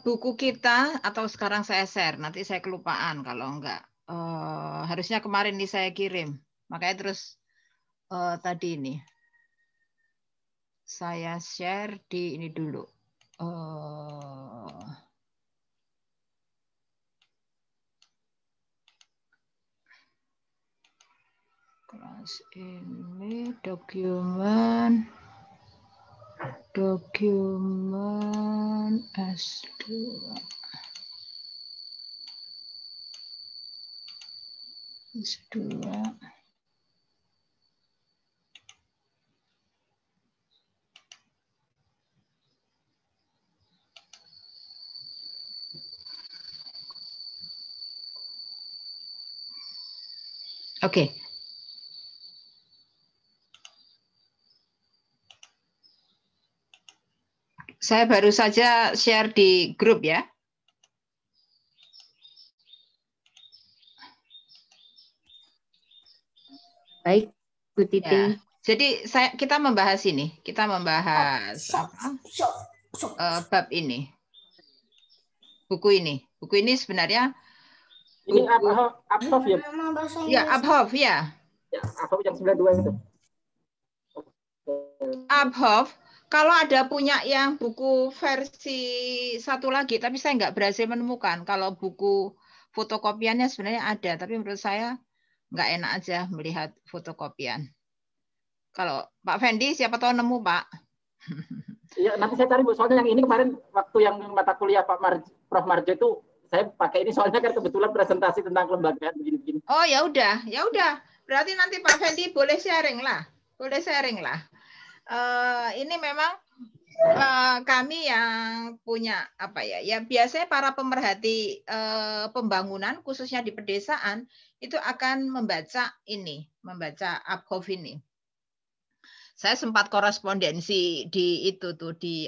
Buku kita atau sekarang saya share, nanti saya kelupaan kalau enggak. Harusnya kemarin nih saya kirim, makanya terus tadi ini saya share di ini dulu. Kelas ini dokumen S2. S2. Oke. Saya baru saja share di grup ya. Baik, Bu Titi. Ya. Jadi kita membahas ini, kita membahas bab ini, buku ini sebenarnya ini Abhof ya? Ya, Abhof ya. Ya, Abhof yang 92 itu. Abhof, kalau ada punya yang buku versi satu lagi, tapi saya nggak berhasil menemukan. Kalau buku fotokopiannya sebenarnya ada, tapi menurut saya nggak enak aja melihat fotokopian. Kalau Pak Fendi, siapa tahu nemu, Pak? Iya, nanti saya cari, Bu. Soalnya yang ini kemarin waktu yang mata kuliah Prof. Marjo itu saya pakai ini soalnya kan kebetulan presentasi tentang kelembagaan begini-begini. Oh, ya udah. Berarti nanti Pak Fendi boleh sharing lah. Ini memang kami yang punya apa ya? Ya biasanya para pemerhati pembangunan khususnya di pedesaan itu akan membaca Abhof ini. Saya sempat korespondensi di itu tuh di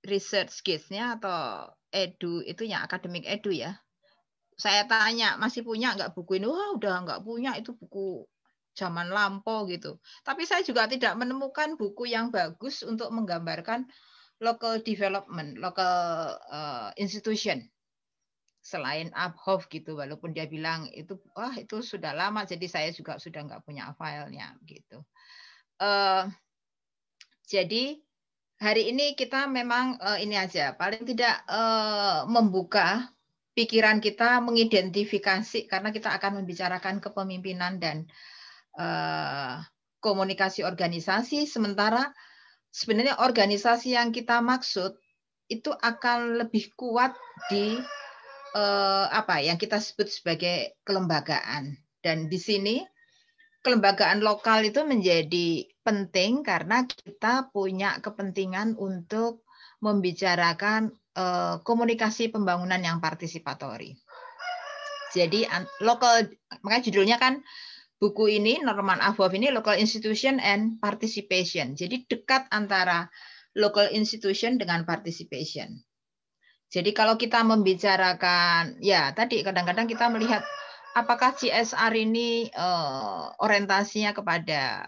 research case-nya atau edu itunya akademik edu ya. Saya tanya masih punya nggak buku ini? Wah udah nggak punya, itu buku zaman lampau gitu. Tapi saya juga tidak menemukan buku yang bagus untuk menggambarkan local development, local institution selain Abhof gitu. Walaupun dia bilang itu sudah lama, jadi saya juga sudah nggak punya filenya gitu. Jadi hari ini kita memang ini aja, paling tidak membuka pikiran kita, mengidentifikasi, karena kita akan membicarakan kepemimpinan dan komunikasi organisasi. Sementara sebenarnya organisasi yang kita maksud itu akan lebih kuat di yang kita sebut sebagai kelembagaan. Dan di sini kelembagaan lokal itu menjadi penting karena kita punya kepentingan untuk membicarakan komunikasi pembangunan yang partisipatori. Jadi lokal, makanya judulnya kan buku ini, Norman Abhof ini Local Institution and Participation. Jadi dekat antara local institution dengan participation. Jadi kalau kita membicarakan, ya tadi kadang-kadang kita melihat apakah CSR ini orientasinya kepada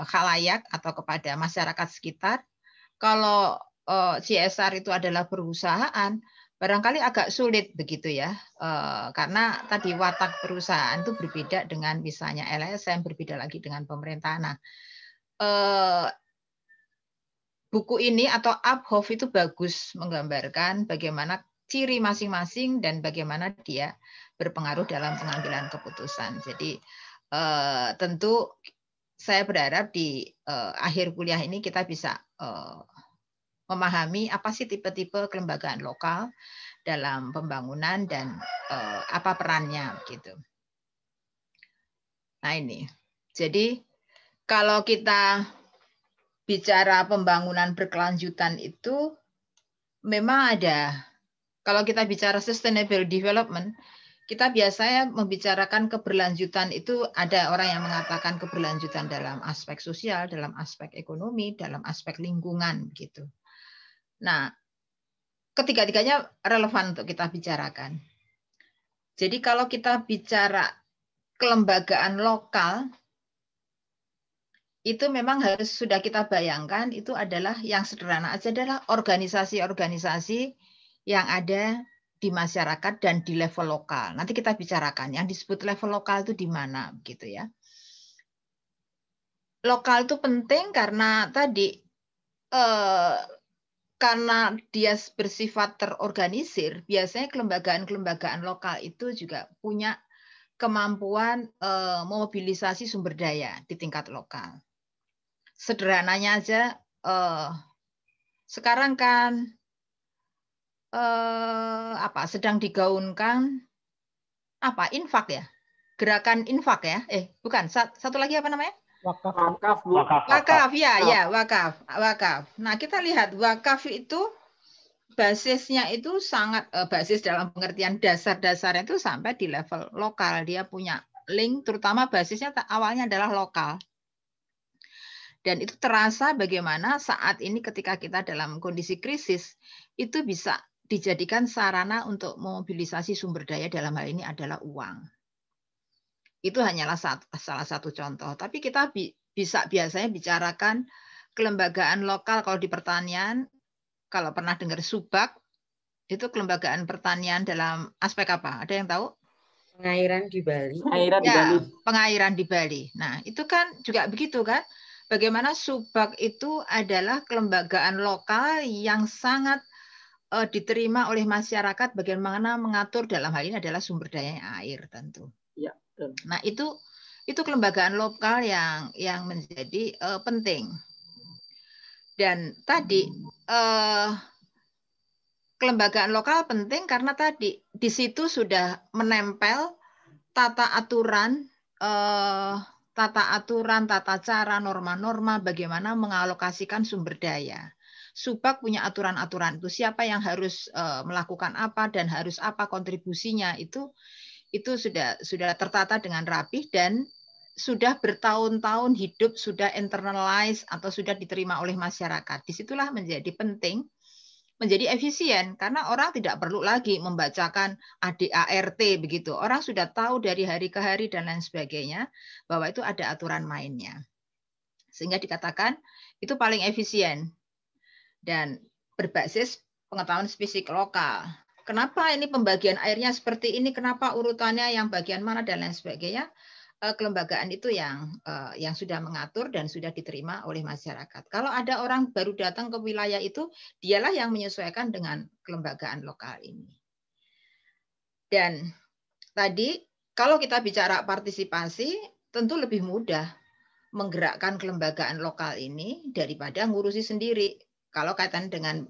khalayak atau kepada masyarakat sekitar. Kalau CSR itu adalah perusahaan, barangkali agak sulit begitu ya, karena tadi watak perusahaan itu berbeda dengan misalnya LSM, berbeda lagi dengan pemerintah. Nah, buku ini atau Abhof itu bagus menggambarkan bagaimana ciri masing-masing dan bagaimana dia berpengaruh dalam pengambilan keputusan. Jadi tentu saya berharap di akhir kuliah ini kita bisa memahami apa sih tipe-tipe kelembagaan lokal dalam pembangunan dan apa perannya gitu. Nah ini, jadi kalau kita bicara pembangunan berkelanjutan itu memang ada. Kalau kita bicara sustainable development, kita biasanya membicarakan keberlanjutan itu ada orang yang mengatakan keberlanjutan dalam aspek sosial, dalam aspek ekonomi, dalam aspek lingkungan gitu. Nah, ketiga-tiganya relevan untuk kita bicarakan. Jadi kalau kita bicara kelembagaan lokal, itu memang harus sudah kita bayangkan itu adalah yang sederhana aja adalah organisasi-organisasi yang ada di masyarakat dan di level lokal. Nanti kita bicarakan yang disebut level lokal itu di mana begitu ya. Lokal itu penting karena tadi karena dia bersifat terorganisir, biasanya kelembagaan-kelembagaan lokal itu juga punya kemampuan mobilisasi sumber daya di tingkat lokal. Sederhananya aja, sekarang kan sedang digaungkan infak ya, gerakan infak ya, bukan satu lagi apa namanya? Wakaf. Wakaf ya, wakaf. Nah kita lihat wakaf itu basisnya itu sangat basis dalam pengertian dasar-dasarnya itu sampai di level lokal. Dia punya link, terutama basisnya awalnya adalah lokal. Dan itu terasa bagaimana saat ini ketika kita dalam kondisi krisis, itu bisa dijadikan sarana untuk memobilisasi sumber daya, dalam hal ini adalah uang. Itu hanyalah salah satu contoh. Tapi kita bisa biasanya bicarakan kelembagaan lokal kalau di pertanian, kalau pernah dengar Subak, itu kelembagaan pertanian dalam aspek apa? Ada yang tahu? Pengairan di Bali. Pengairan di Bali. Nah, itu kan juga begitu kan? Bagaimana Subak itu adalah kelembagaan lokal yang sangat diterima oleh masyarakat, bagaimana mengatur dalam hal ini adalah sumber daya air tentu. Ya. Nah, itu kelembagaan lokal yang menjadi penting. Dan tadi kelembagaan lokal penting karena tadi di situ sudah menempel tata aturan, tata cara, norma-norma bagaimana mengalokasikan sumber daya. Subak punya aturan-aturan itu, siapa yang harus melakukan apa dan harus apa kontribusinya, itu sudah tertata dengan rapih dan sudah bertahun-tahun hidup, sudah internalize atau sudah diterima oleh masyarakat. Disitulah menjadi penting, menjadi efisien karena orang tidak perlu lagi membacakan ADART begitu. Orang sudah tahu dari hari ke hari dan lain sebagainya bahwa itu ada aturan mainnya. Sehingga dikatakan itu paling efisien dan berbasis pengetahuan spesifik lokal. Kenapa ini pembagian airnya seperti ini? Kenapa urutannya yang bagian mana dan lain sebagainya? Kelembagaan itu yang sudah mengatur dan sudah diterima oleh masyarakat. Kalau ada orang baru datang ke wilayah itu, dialah yang menyesuaikan dengan kelembagaan lokal ini. Dan tadi kalau kita bicara partisipasi, tentu lebih mudah menggerakkan kelembagaan lokal ini daripada ngurusi sendiri. Kalau kaitan dengan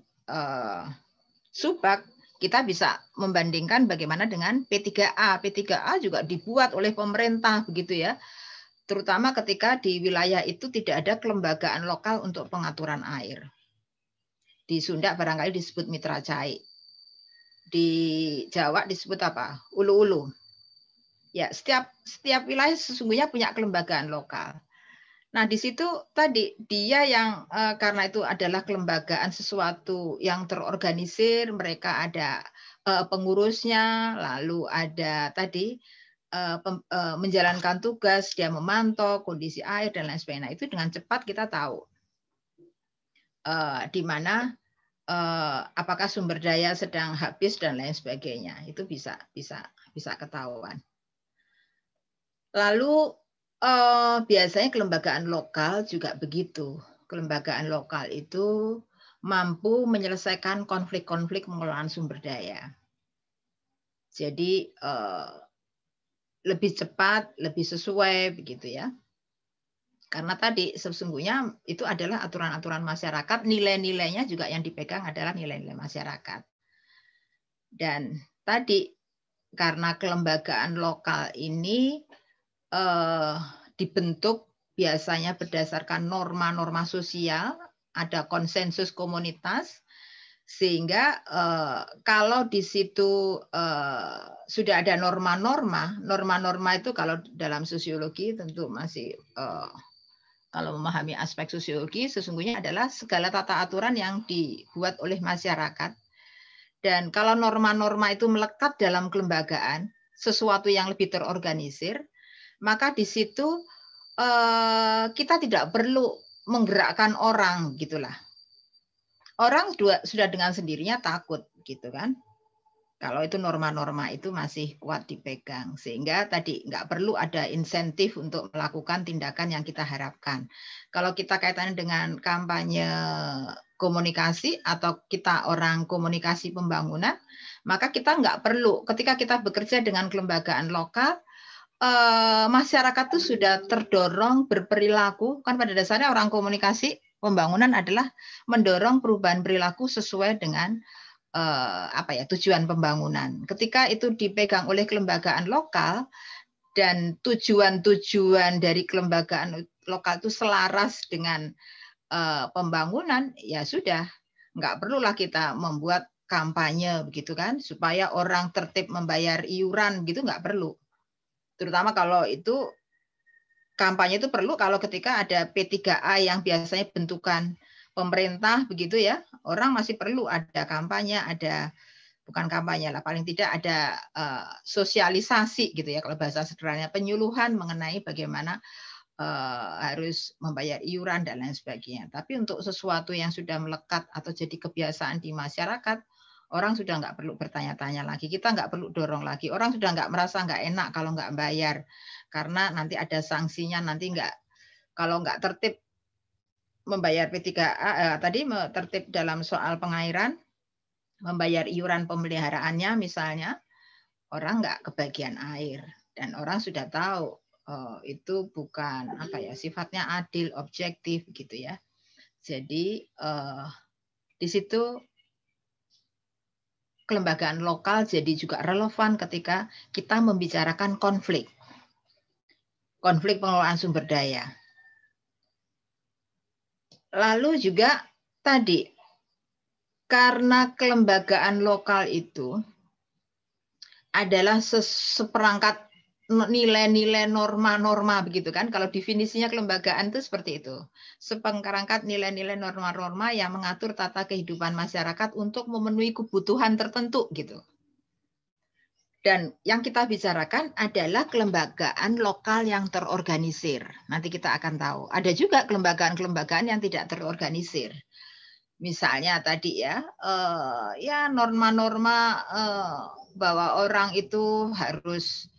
Subak, kita bisa membandingkan bagaimana dengan P3A. P3A juga dibuat oleh pemerintah begitu ya. Terutama ketika di wilayah itu tidak ada kelembagaan lokal untuk pengaturan air. Di Sunda barangkali disebut Mitra Cai. Di Jawa disebut apa? Ulu-ulu. Ya, setiap wilayah sesungguhnya punya kelembagaan lokal. Nah, di situ tadi dia yang karena itu adalah kelembagaan sesuatu yang terorganisir, mereka ada pengurusnya, lalu ada tadi menjalankan tugas, dia memantau kondisi air dan lain sebagainya. Nah, itu dengan cepat kita tahu di mana apakah sumber daya sedang habis dan lain sebagainya. Itu bisa ketahuan. Lalu biasanya kelembagaan lokal juga begitu. Kelembagaan lokal itu mampu menyelesaikan konflik-konflik pengelolaan sumber daya. Jadi lebih cepat, lebih sesuai begitu ya. Karena tadi sesungguhnya itu adalah aturan-aturan masyarakat, nilai-nilainya juga yang dipegang adalah nilai-nilai masyarakat. Dan tadi karena kelembagaan lokal ini dibentuk biasanya berdasarkan norma-norma sosial, ada konsensus komunitas, sehingga kalau di situ sudah ada norma-norma itu kalau dalam sosiologi tentu masih kalau memahami aspek sosiologi sesungguhnya adalah segala tata aturan yang dibuat oleh masyarakat. Dan kalau norma-norma itu melekat dalam kelembagaan, sesuatu yang lebih terorganisir, maka di situ kita tidak perlu menggerakkan orang, gitulah. Orang sudah dengan sendirinya takut, gitu kan? Kalau itu norma-norma itu masih kuat dipegang, sehingga tadi nggak perlu ada insentif untuk melakukan tindakan yang kita harapkan. Kalau kita kaitannya dengan kampanye komunikasi atau kita orang komunikasi pembangunan, maka kita nggak perlu ketika kita bekerja dengan kelembagaan lokal, masyarakat itu sudah terdorong berperilaku, kan pada dasarnya orang komunikasi pembangunan adalah mendorong perubahan perilaku sesuai dengan tujuan pembangunan. Ketika itu dipegang oleh kelembagaan lokal dan tujuan-tujuan dari kelembagaan lokal itu selaras dengan pembangunan, ya sudah, nggak perlulah kita membuat kampanye begitu kan, supaya orang tertib membayar iuran gitu, nggak perlu. Terutama kalau itu kampanye itu perlu kalau ketika ada P3A yang biasanya bentukan pemerintah begitu ya, orang masih perlu ada kampanye, ada bukan kampanye lah, paling tidak ada sosialisasi gitu ya, kalau bahasa sederhananya penyuluhan mengenai bagaimana harus membayar iuran dan lain sebagainya. Tapi untuk sesuatu yang sudah melekat atau jadi kebiasaan di masyarakat, orang sudah nggak perlu bertanya-tanya lagi, kita nggak perlu dorong lagi, orang sudah nggak merasa nggak enak kalau nggak bayar, karena nanti ada sanksinya, nanti kalau nggak tertib membayar P3A tadi tertib dalam soal pengairan, membayar iuran pemeliharaannya misalnya, orang nggak kebagian air dan orang sudah tahu itu bukan sifatnya adil, objektif gitu ya. Jadi di situ kelembagaan lokal jadi juga relevan ketika kita membicarakan konflik pengelolaan sumber daya. Lalu juga tadi, karena kelembagaan lokal itu adalah seperangkat nilai-nilai norma-norma begitu kan. Kalau definisinya kelembagaan itu seperti itu. Seperangkat nilai-nilai norma-norma yang mengatur tata kehidupan masyarakat untuk memenuhi kebutuhan tertentu gitu. Dan yang kita bicarakan adalah kelembagaan lokal yang terorganisir. Nanti kita akan tahu. Ada juga kelembagaan-kelembagaan yang tidak terorganisir. Misalnya tadi ya norma-norma bahwa orang itu harus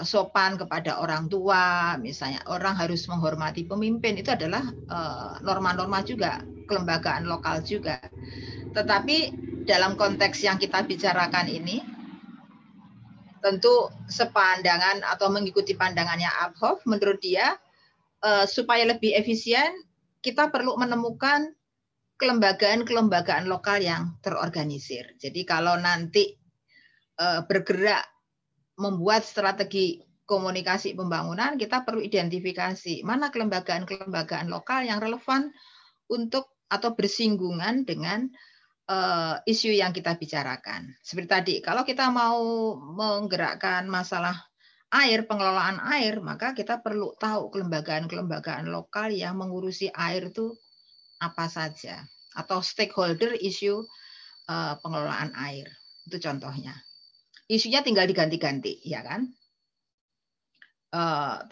sopan kepada orang tua, misalnya orang harus menghormati pemimpin, itu adalah norma-norma juga, kelembagaan lokal juga. Tetapi dalam konteks yang kita bicarakan ini, tentu sepandangan atau mengikuti pandangannya Abhoff, menurut dia supaya lebih efisien kita perlu menemukan kelembagaan lokal yang terorganisir. Jadi kalau nanti bergerak membuat strategi komunikasi pembangunan, kita perlu identifikasi mana kelembagaan lokal yang relevan untuk atau bersinggungan dengan isu yang kita bicarakan. Seperti tadi, kalau kita mau menggerakkan masalah air, pengelolaan air, maka kita perlu tahu kelembagaan lokal yang mengurusi air itu apa saja, atau stakeholder isu pengelolaan air. Itu contohnya. Isunya tinggal diganti-ganti, ya kan?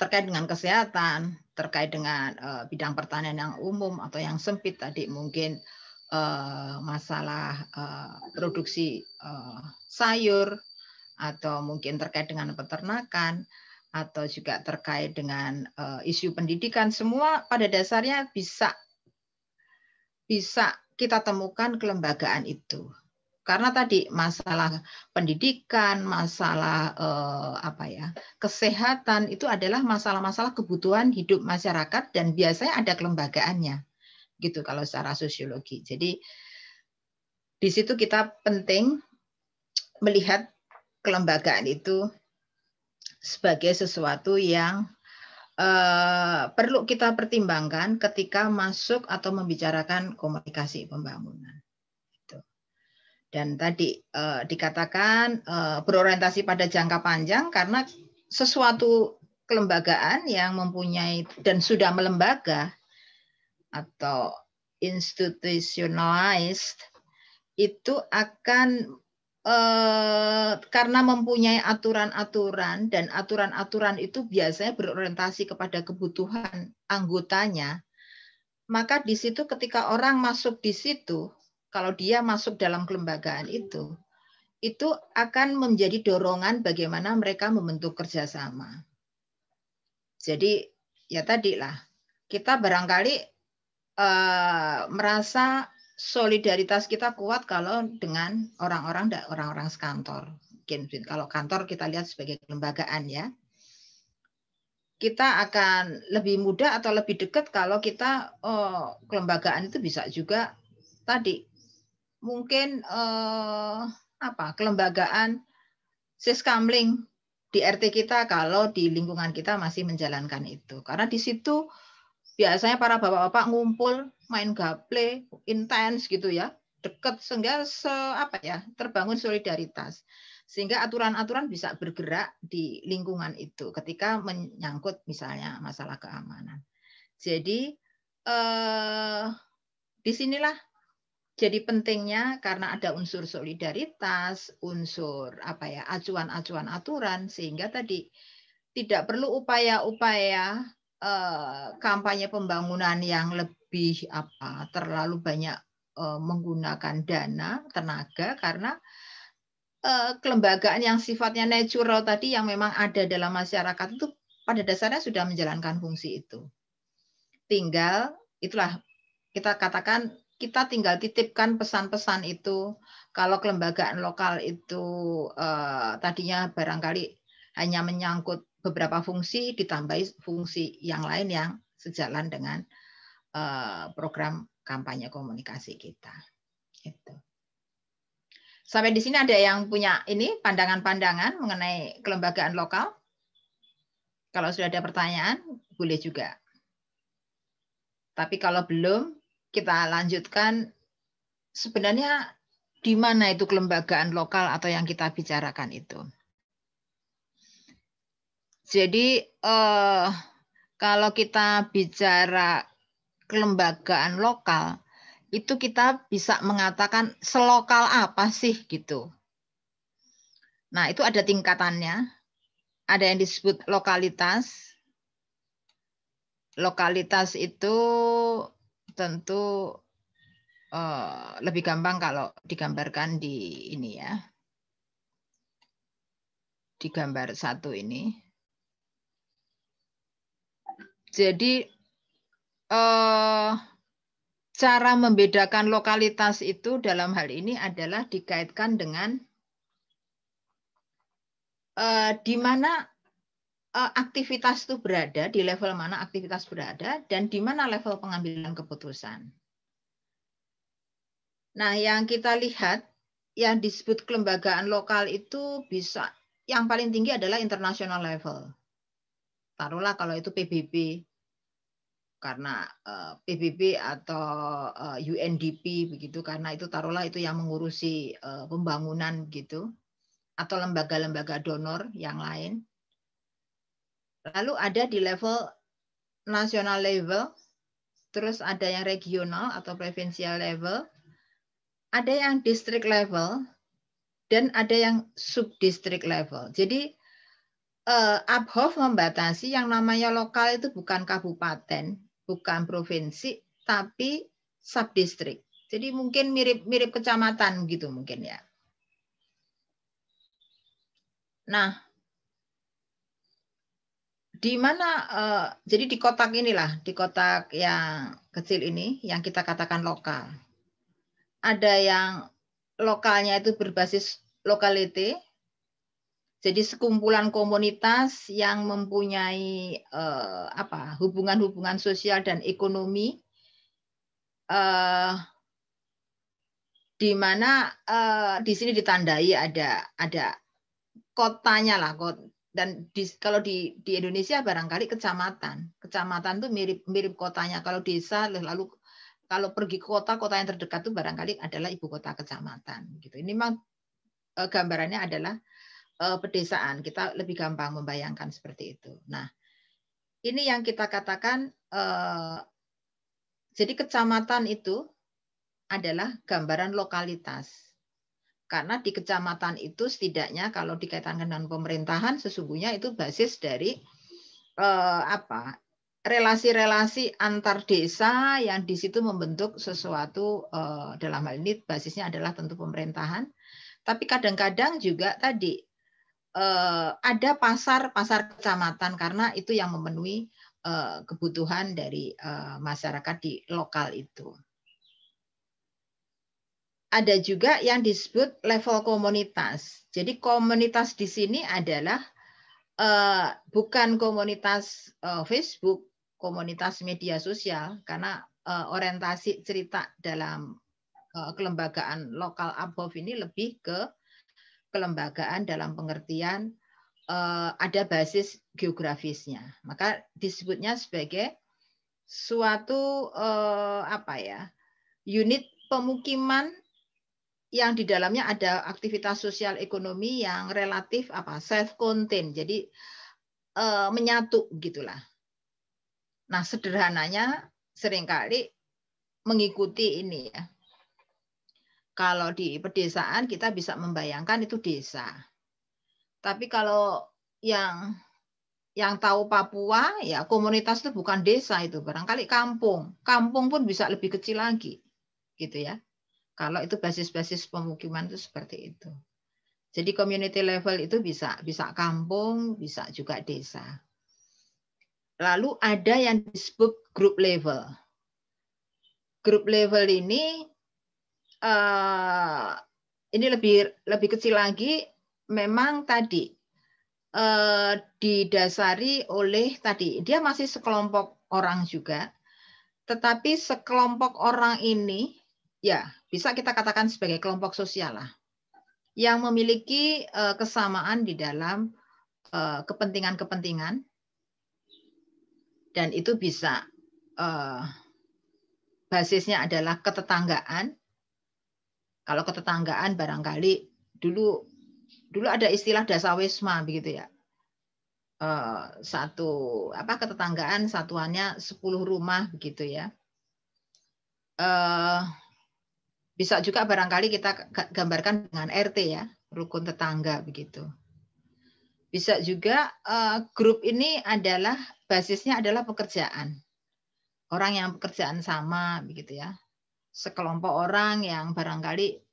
Terkait dengan kesehatan, terkait dengan bidang pertanian yang umum atau yang sempit tadi, mungkin masalah produksi sayur, atau mungkin terkait dengan peternakan, atau juga terkait dengan isu pendidikan, semua pada dasarnya bisa kita temukan kelembagaan itu. Karena tadi masalah pendidikan, masalah kesehatan itu adalah masalah-masalah kebutuhan hidup masyarakat dan biasanya ada kelembagaannya. Gitu kalau secara sosiologi. Jadi di situ kita penting melihat kelembagaan itu sebagai sesuatu yang perlu kita pertimbangkan ketika masuk atau membicarakan komunikasi pembangunan. Gitu. Dan tadi dikatakan berorientasi pada jangka panjang karena sesuatu kelembagaan yang mempunyai dan sudah melembaga atau institutionalized itu akan karena mempunyai aturan-aturan dan aturan-aturan itu biasanya berorientasi kepada kebutuhan anggotanya, maka di situ ketika orang masuk di situ, kalau dia masuk dalam kelembagaan itu akan menjadi dorongan bagaimana mereka membentuk kerjasama. Jadi ya tadilah kita barangkali merasa solidaritas kita kuat kalau dengan orang-orang sekantor. Mungkin kalau kantor kita lihat sebagai kelembagaan ya. Kita akan lebih mudah atau lebih dekat kalau kita kelembagaan itu bisa juga tadi mungkin kelembagaan siskamling di RT kita kalau di lingkungan kita masih menjalankan itu. Karena di situ biasanya para bapak-bapak ngumpul main gaple intens gitu ya, dekat sehingga terbangun solidaritas. Sehingga aturan-aturan bisa bergerak di lingkungan itu ketika menyangkut misalnya masalah keamanan. Jadi disinilah jadi pentingnya karena ada unsur solidaritas, unsur acuan-acuan aturan sehingga tadi tidak perlu upaya-upaya kampanye pembangunan yang lebih terlalu banyak menggunakan dana, tenaga karena kelembagaan yang sifatnya natural tadi yang memang ada dalam masyarakat itu pada dasarnya sudah menjalankan fungsi itu. Tinggal itulah kita katakan kita tinggal titipkan pesan-pesan itu. Kalau kelembagaan lokal itu tadinya barangkali hanya menyangkut beberapa fungsi, ditambahi fungsi yang lain yang sejalan dengan program kampanye komunikasi kita. Gitu. Sampai di sini ada yang punya ini pandangan-pandangan mengenai kelembagaan lokal? Kalau sudah ada pertanyaan, boleh juga. Tapi kalau belum, kita lanjutkan sebenarnya di mana itu kelembagaan lokal atau yang kita bicarakan itu. Jadi kalau kita bicara kelembagaan lokal, itu kita bisa mengatakan selokal apa sih gitu. Nah itu ada tingkatannya, ada yang disebut lokalitas. Lokalitas itu tentu lebih gampang kalau digambarkan di ini ya. Di gambar 1 ini. Jadi cara membedakan lokalitas itu dalam hal ini adalah dikaitkan dengan di mana aktivitas itu berada, di level mana aktivitas berada, dan di mana level pengambilan keputusan. Nah, yang kita lihat, yang disebut kelembagaan lokal itu bisa, yang paling tinggi adalah international level. Taruhlah kalau itu PBB, karena PBB atau UNDP, begitu, karena itu taruhlah itu yang mengurusi pembangunan, gitu, atau lembaga-lembaga donor yang lain. Lalu ada di level national level, terus ada yang regional atau provincial level, ada yang district level, dan ada yang sub-district level. Jadi Abhof membatasi yang namanya lokal itu bukan kabupaten, bukan provinsi, tapi sub-district. Jadi mungkin mirip kecamatan gitu mungkin ya. Nah, di mana jadi di kotak inilah, di kotak yang kecil ini yang kita katakan lokal. Ada yang lokalnya itu berbasis lokality. Jadi sekumpulan komunitas yang mempunyai hubungan-hubungan sosial dan ekonomi di mana di sini ditandai ada kotanya lah, dan kalau di Indonesia barangkali kecamatan tuh mirip kotanya. Kalau desa lalu kalau pergi ke kota yang terdekat tuh barangkali adalah ibu kota kecamatan gitu. Ini memang gambarannya adalah pedesaan, kita lebih gampang membayangkan seperti itu. Nah, ini yang kita katakan jadi kecamatan itu adalah gambaran lokalitas. Karena di kecamatan itu setidaknya kalau dikaitkan dengan pemerintahan sesungguhnya itu basis dari relasi-relasi antar desa yang di situ membentuk sesuatu, dalam hal ini basisnya adalah tentu pemerintahan. Tapi kadang-kadang juga tadi ada pasar kecamatan karena itu yang memenuhi kebutuhan dari masyarakat di lokal itu. Ada juga yang disebut level komunitas. Jadi komunitas di sini adalah bukan komunitas Facebook, komunitas media sosial, karena orientasi cerita dalam kelembagaan lokal above ini lebih ke kelembagaan dalam pengertian ada basis geografisnya. Maka disebutnya sebagai suatu unit pemukiman yang di dalamnya ada aktivitas sosial ekonomi yang relatif self-contained, jadi menyatu gitulah. Nah, sederhananya seringkali mengikuti ini ya. Kalau di pedesaan kita bisa membayangkan itu desa. Tapi kalau yang tahu Papua ya komunitas itu bukan desa itu, barangkali kampung. Kampung pun bisa lebih kecil lagi, gitu ya. Kalau itu basis-basis pemukiman itu seperti itu. Jadi community level itu bisa kampung, bisa juga desa. Lalu ada yang disebut group level. Group level ini lebih kecil lagi, memang tadi didasari oleh tadi dia masih sekelompok orang juga, tetapi sekelompok orang ini ya bisa kita katakan sebagai kelompok sosial lah, yang memiliki kesamaan di dalam kepentingan-kepentingan, dan itu bisa basisnya adalah ketetanggaan. Kalau ketetanggaan barangkali dulu ada istilah dasawisma begitu ya. Ketetanggaan satuannya 10 rumah begitu ya. Bisa juga barangkali kita gambarkan dengan RT ya, rukun tetangga begitu. Bisa juga grup ini adalah basisnya adalah pekerjaan. Orang yang pekerjaan sama begitu ya. Sekelompok orang yang barangkali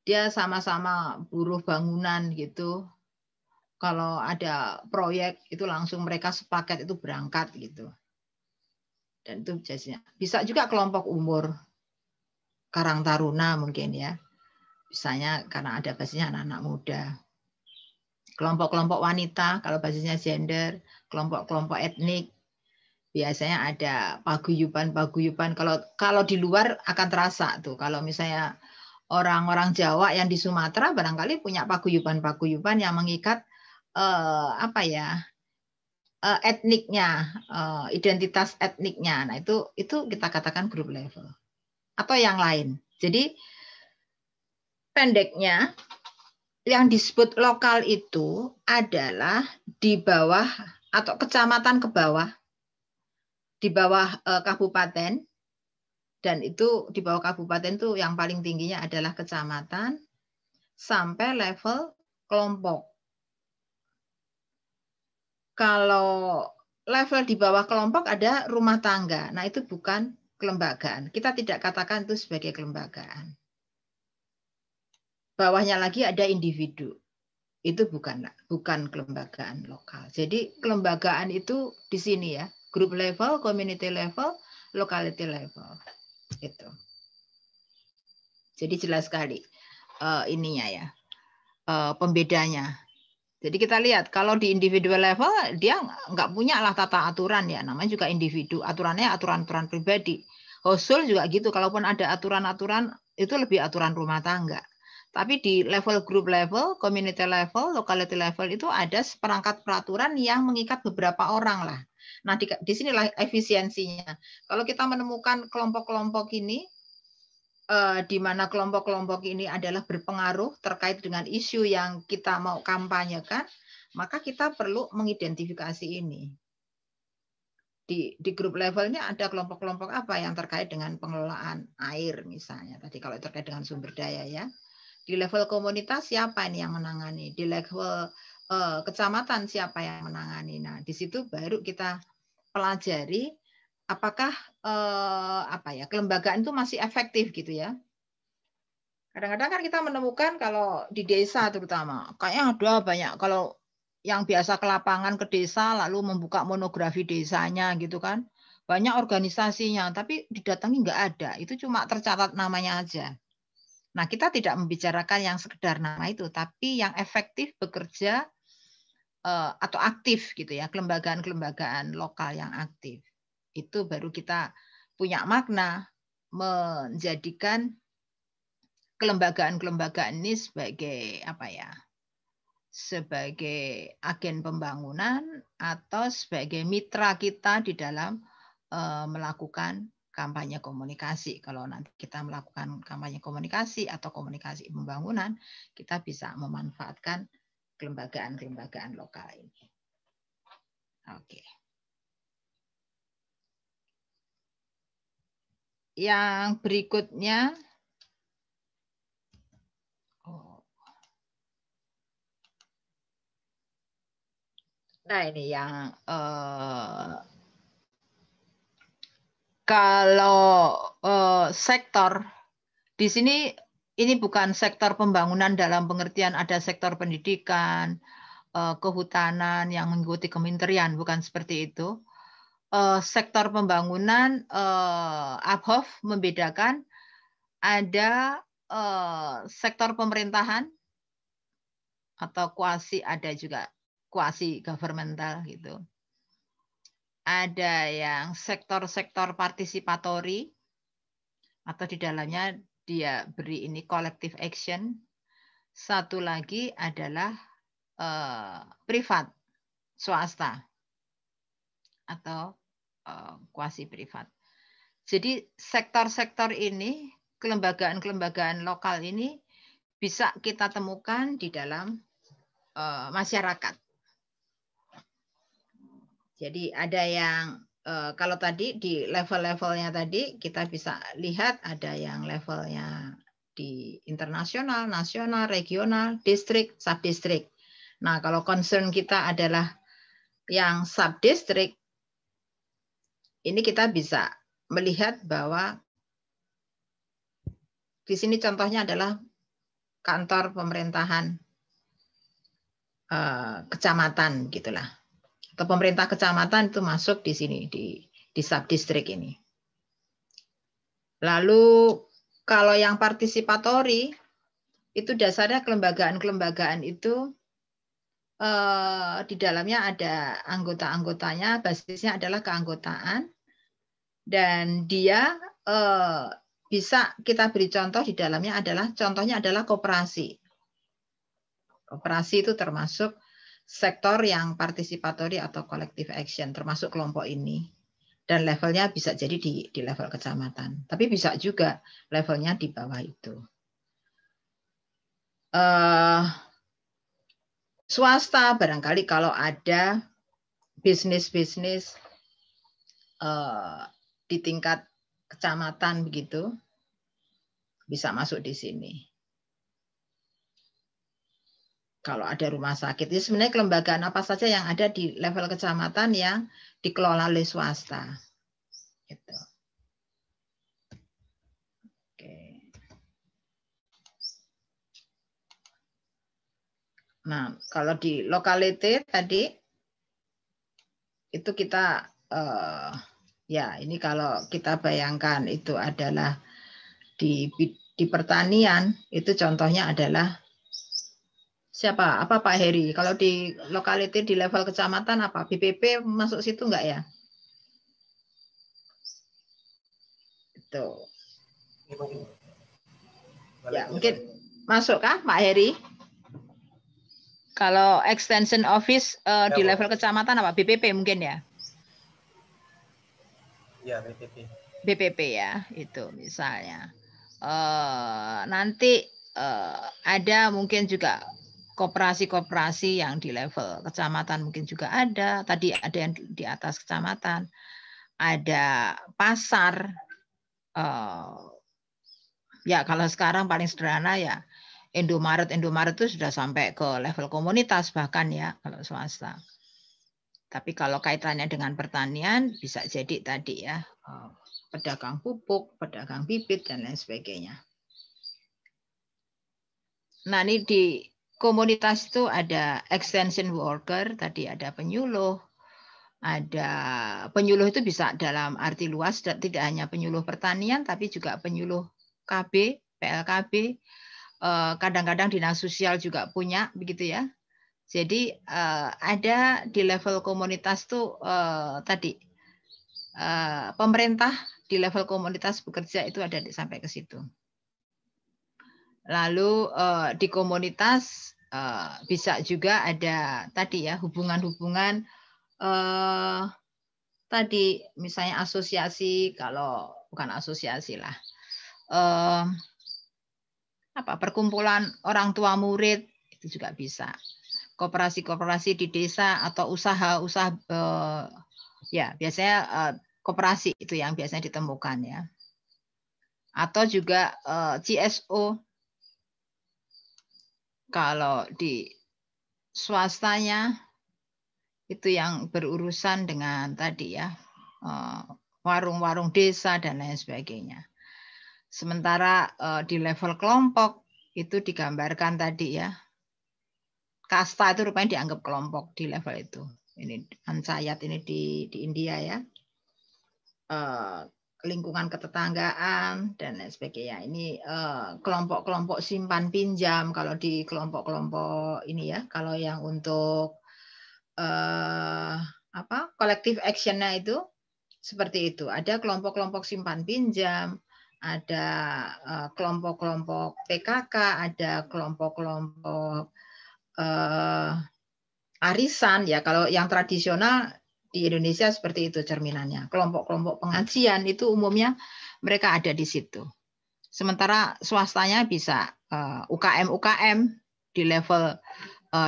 dia sama-sama buruh bangunan gitu. Kalau ada proyek itu langsung mereka sepakat itu berangkat gitu. Dan itu biasanya bisa juga kelompok umur, Karang Taruna mungkin ya. Misalnya karena ada basisnya anak-anak muda. Kelompok-kelompok wanita kalau basisnya gender, kelompok-kelompok etnik. Biasanya ada paguyuban. Kalau di luar akan terasa tuh. Kalau misalnya orang-orang Jawa yang di Sumatera barangkali punya paguyuban yang mengikat etniknya, identitas etniknya. Nah, itu kita katakan group level. Atau yang lain. Jadi pendeknya yang disebut lokal itu adalah di bawah atau kecamatan ke bawah, di bawah kabupaten, dan itu di bawah kabupaten itu yang paling tingginya adalah kecamatan sampai level kelompok. Kalau level di bawah kelompok ada rumah tangga. Nah, itu bukan kelembagaan. Kita tidak katakan itu sebagai kelembagaan. Bawahnya lagi ada individu. Itu bukan kelembagaan lokal. Jadi kelembagaan itu di sini ya, group level, community level, locality level. Itu. Jadi jelas sekali ininya ya, pembedanya. Jadi kita lihat kalau di individual level dia nggak punya lah tata aturan ya, namanya juga individu, aturannya aturan-aturan pribadi. Household juga gitu, kalaupun ada aturan-aturan itu lebih aturan rumah tangga. Tapi di level group level, community level, locality level itu ada seperangkat peraturan yang mengikat beberapa orang lah. Nah, di sinilah efisiensinya. Kalau kita menemukan kelompok-kelompok ini, di mana kelompok-kelompok ini adalah berpengaruh terkait dengan isu yang kita mau kampanyekan, maka kita perlu mengidentifikasi ini. di grup levelnya ada kelompok-kelompok apa yang terkait dengan pengelolaan air misalnya. Tadi kalau terkait dengan sumber daya ya. Di level komunitas siapa ini yang menangani? Di level kecamatan siapa yang menangani? Nah, di situ baru kita pelajari apakah kelembagaan itu masih efektif gitu ya. Kadang-kadang kan kita menemukan kalau di desa terutama, kayaknya ada banyak kalau yang biasa ke lapangan ke desa lalu membuka monografi desanya gitu kan. Banyak organisasinya, tapi didatangi nggak ada. Itu cuma tercatat namanya aja. Nah, kita tidak membicarakan yang sekedar nama itu, tapi yang efektif bekerja atau aktif gitu ya, kelembagaan-kelembagaan lokal yang aktif. Itu baru kita punya makna menjadikan kelembagaan-kelembagaan ini sebagai apa ya? Sebagai agen pembangunan atau sebagai mitra kita di dalam melakukan kampanye komunikasi. Kalau nanti kita melakukan kampanye komunikasi atau komunikasi pembangunan, kita bisa memanfaatkan kelembagaan-kelembagaan lokal ini. Oke. Yang berikutnya, nah ini yang kalau sektor di sini ini bukan sektor pembangunan dalam pengertian ada sektor pendidikan, kehutanan yang mengikuti kementerian, bukan seperti itu. Sektor pembangunan Abhof membedakan ada sektor pemerintahan atau ada juga quasi governmental gitu. Ada yang sektor-sektor partisipatori atau di dalamnya dia beri ini collective action. Satu lagi adalah privat, swasta atau quasi privat. Jadi sektor-sektor ini, kelembagaan-kelembagaan lokal ini bisa kita temukan di dalam masyarakat. Jadi ada yang kalau tadi di level-levelnya tadi kita bisa lihat ada yang levelnya di internasional, nasional, regional, distrik, subdistrik. Nah, kalau concern kita adalah yang subdistrik, ini kita bisa melihat bahwa di sini contohnya adalah kantor pemerintahan kecamatan gitulah. Atau pemerintah kecamatan itu masuk di sini di subdistrik ini. Lalu kalau yang partisipatori itu dasarnya kelembagaan-kelembagaan itu di dalamnya ada anggota-anggotanya, basisnya adalah keanggotaan dan dia bisa kita beri contoh di dalamnya contohnya adalah koperasi. Koperasi itu termasuk sektor yang partisipatori atau collective action, termasuk kelompok ini. Dan levelnya bisa jadi di level kecamatan. Tapi bisa juga levelnya di bawah itu. Swasta barangkali kalau ada bisnis-bisnis di tingkat kecamatan begitu, bisa masuk di sini. Kalau ada rumah sakit, itu sebenarnya kelembagaan apa saja yang ada di level kecamatan yang dikelola oleh swasta. Gitu. Oke. Nah, kalau di lokality tadi itu kita ya ini kalau kita bayangkan itu adalah di pertanian itu contohnya adalah siapa? Apa Pak Heri? Kalau di lokality di level kecamatan apa? BPP masuk situ enggak ya? Itu. Ya, mungkin masuk kah Pak Heri? Kalau extension office di level kecamatan apa? BPP mungkin ya? Ya, BPP. BPP ya, itu misalnya. Nanti ada mungkin juga koperasi-koperasi yang di level kecamatan mungkin juga ada. Tadi ada yang di atas kecamatan, ada pasar. Ya kalau sekarang paling sederhana ya Indomaret itu sudah sampai ke level komunitas bahkan ya kalau swasta. Tapi kalau kaitannya dengan pertanian bisa jadi tadi ya pedagang pupuk, pedagang bibit dan lain sebagainya. Nah ini di komunitas itu ada extension worker, tadi ada penyuluh. Ada penyuluh itu bisa dalam arti luas, tidak hanya penyuluh pertanian, tapi juga penyuluh KB, PLKB, kadang-kadang dinas sosial juga punya, begitu ya. Jadi ada di level komunitas tuh tadi pemerintah di level komunitas bekerja itu ada sampai ke situ. Lalu di komunitas bisa juga ada tadi ya hubungan-hubungan tadi misalnya asosiasi, kalau bukan asosiasi lah, perkumpulan orang tua murid itu juga bisa. Koperasi-koperasi di desa atau usaha-usaha ya biasanya koperasi itu yang biasanya ditemukan ya. Atau juga CSO. Kalau di swastanya itu yang berurusan dengan tadi ya warung-warung desa dan lain sebagainya. Sementara di level kelompok itu digambarkan tadi ya, kasta itu rupanya dianggap kelompok di level itu. Ini panchayat ini di India ya, lingkungan ketetanggaan dan lain sebagainya. Ini kelompok-kelompok simpan pinjam kalau di kelompok-kelompok ini ya. Kalau yang untuk collective action-nya itu seperti itu. Ada kelompok-kelompok simpan pinjam, ada kelompok-kelompok PKK, ada kelompok-kelompok arisan ya. Kalau yang tradisional di Indonesia seperti itu cerminannya. Kelompok-kelompok pengajian itu umumnya mereka ada di situ. Sementara swastanya bisa UKM-UKM di level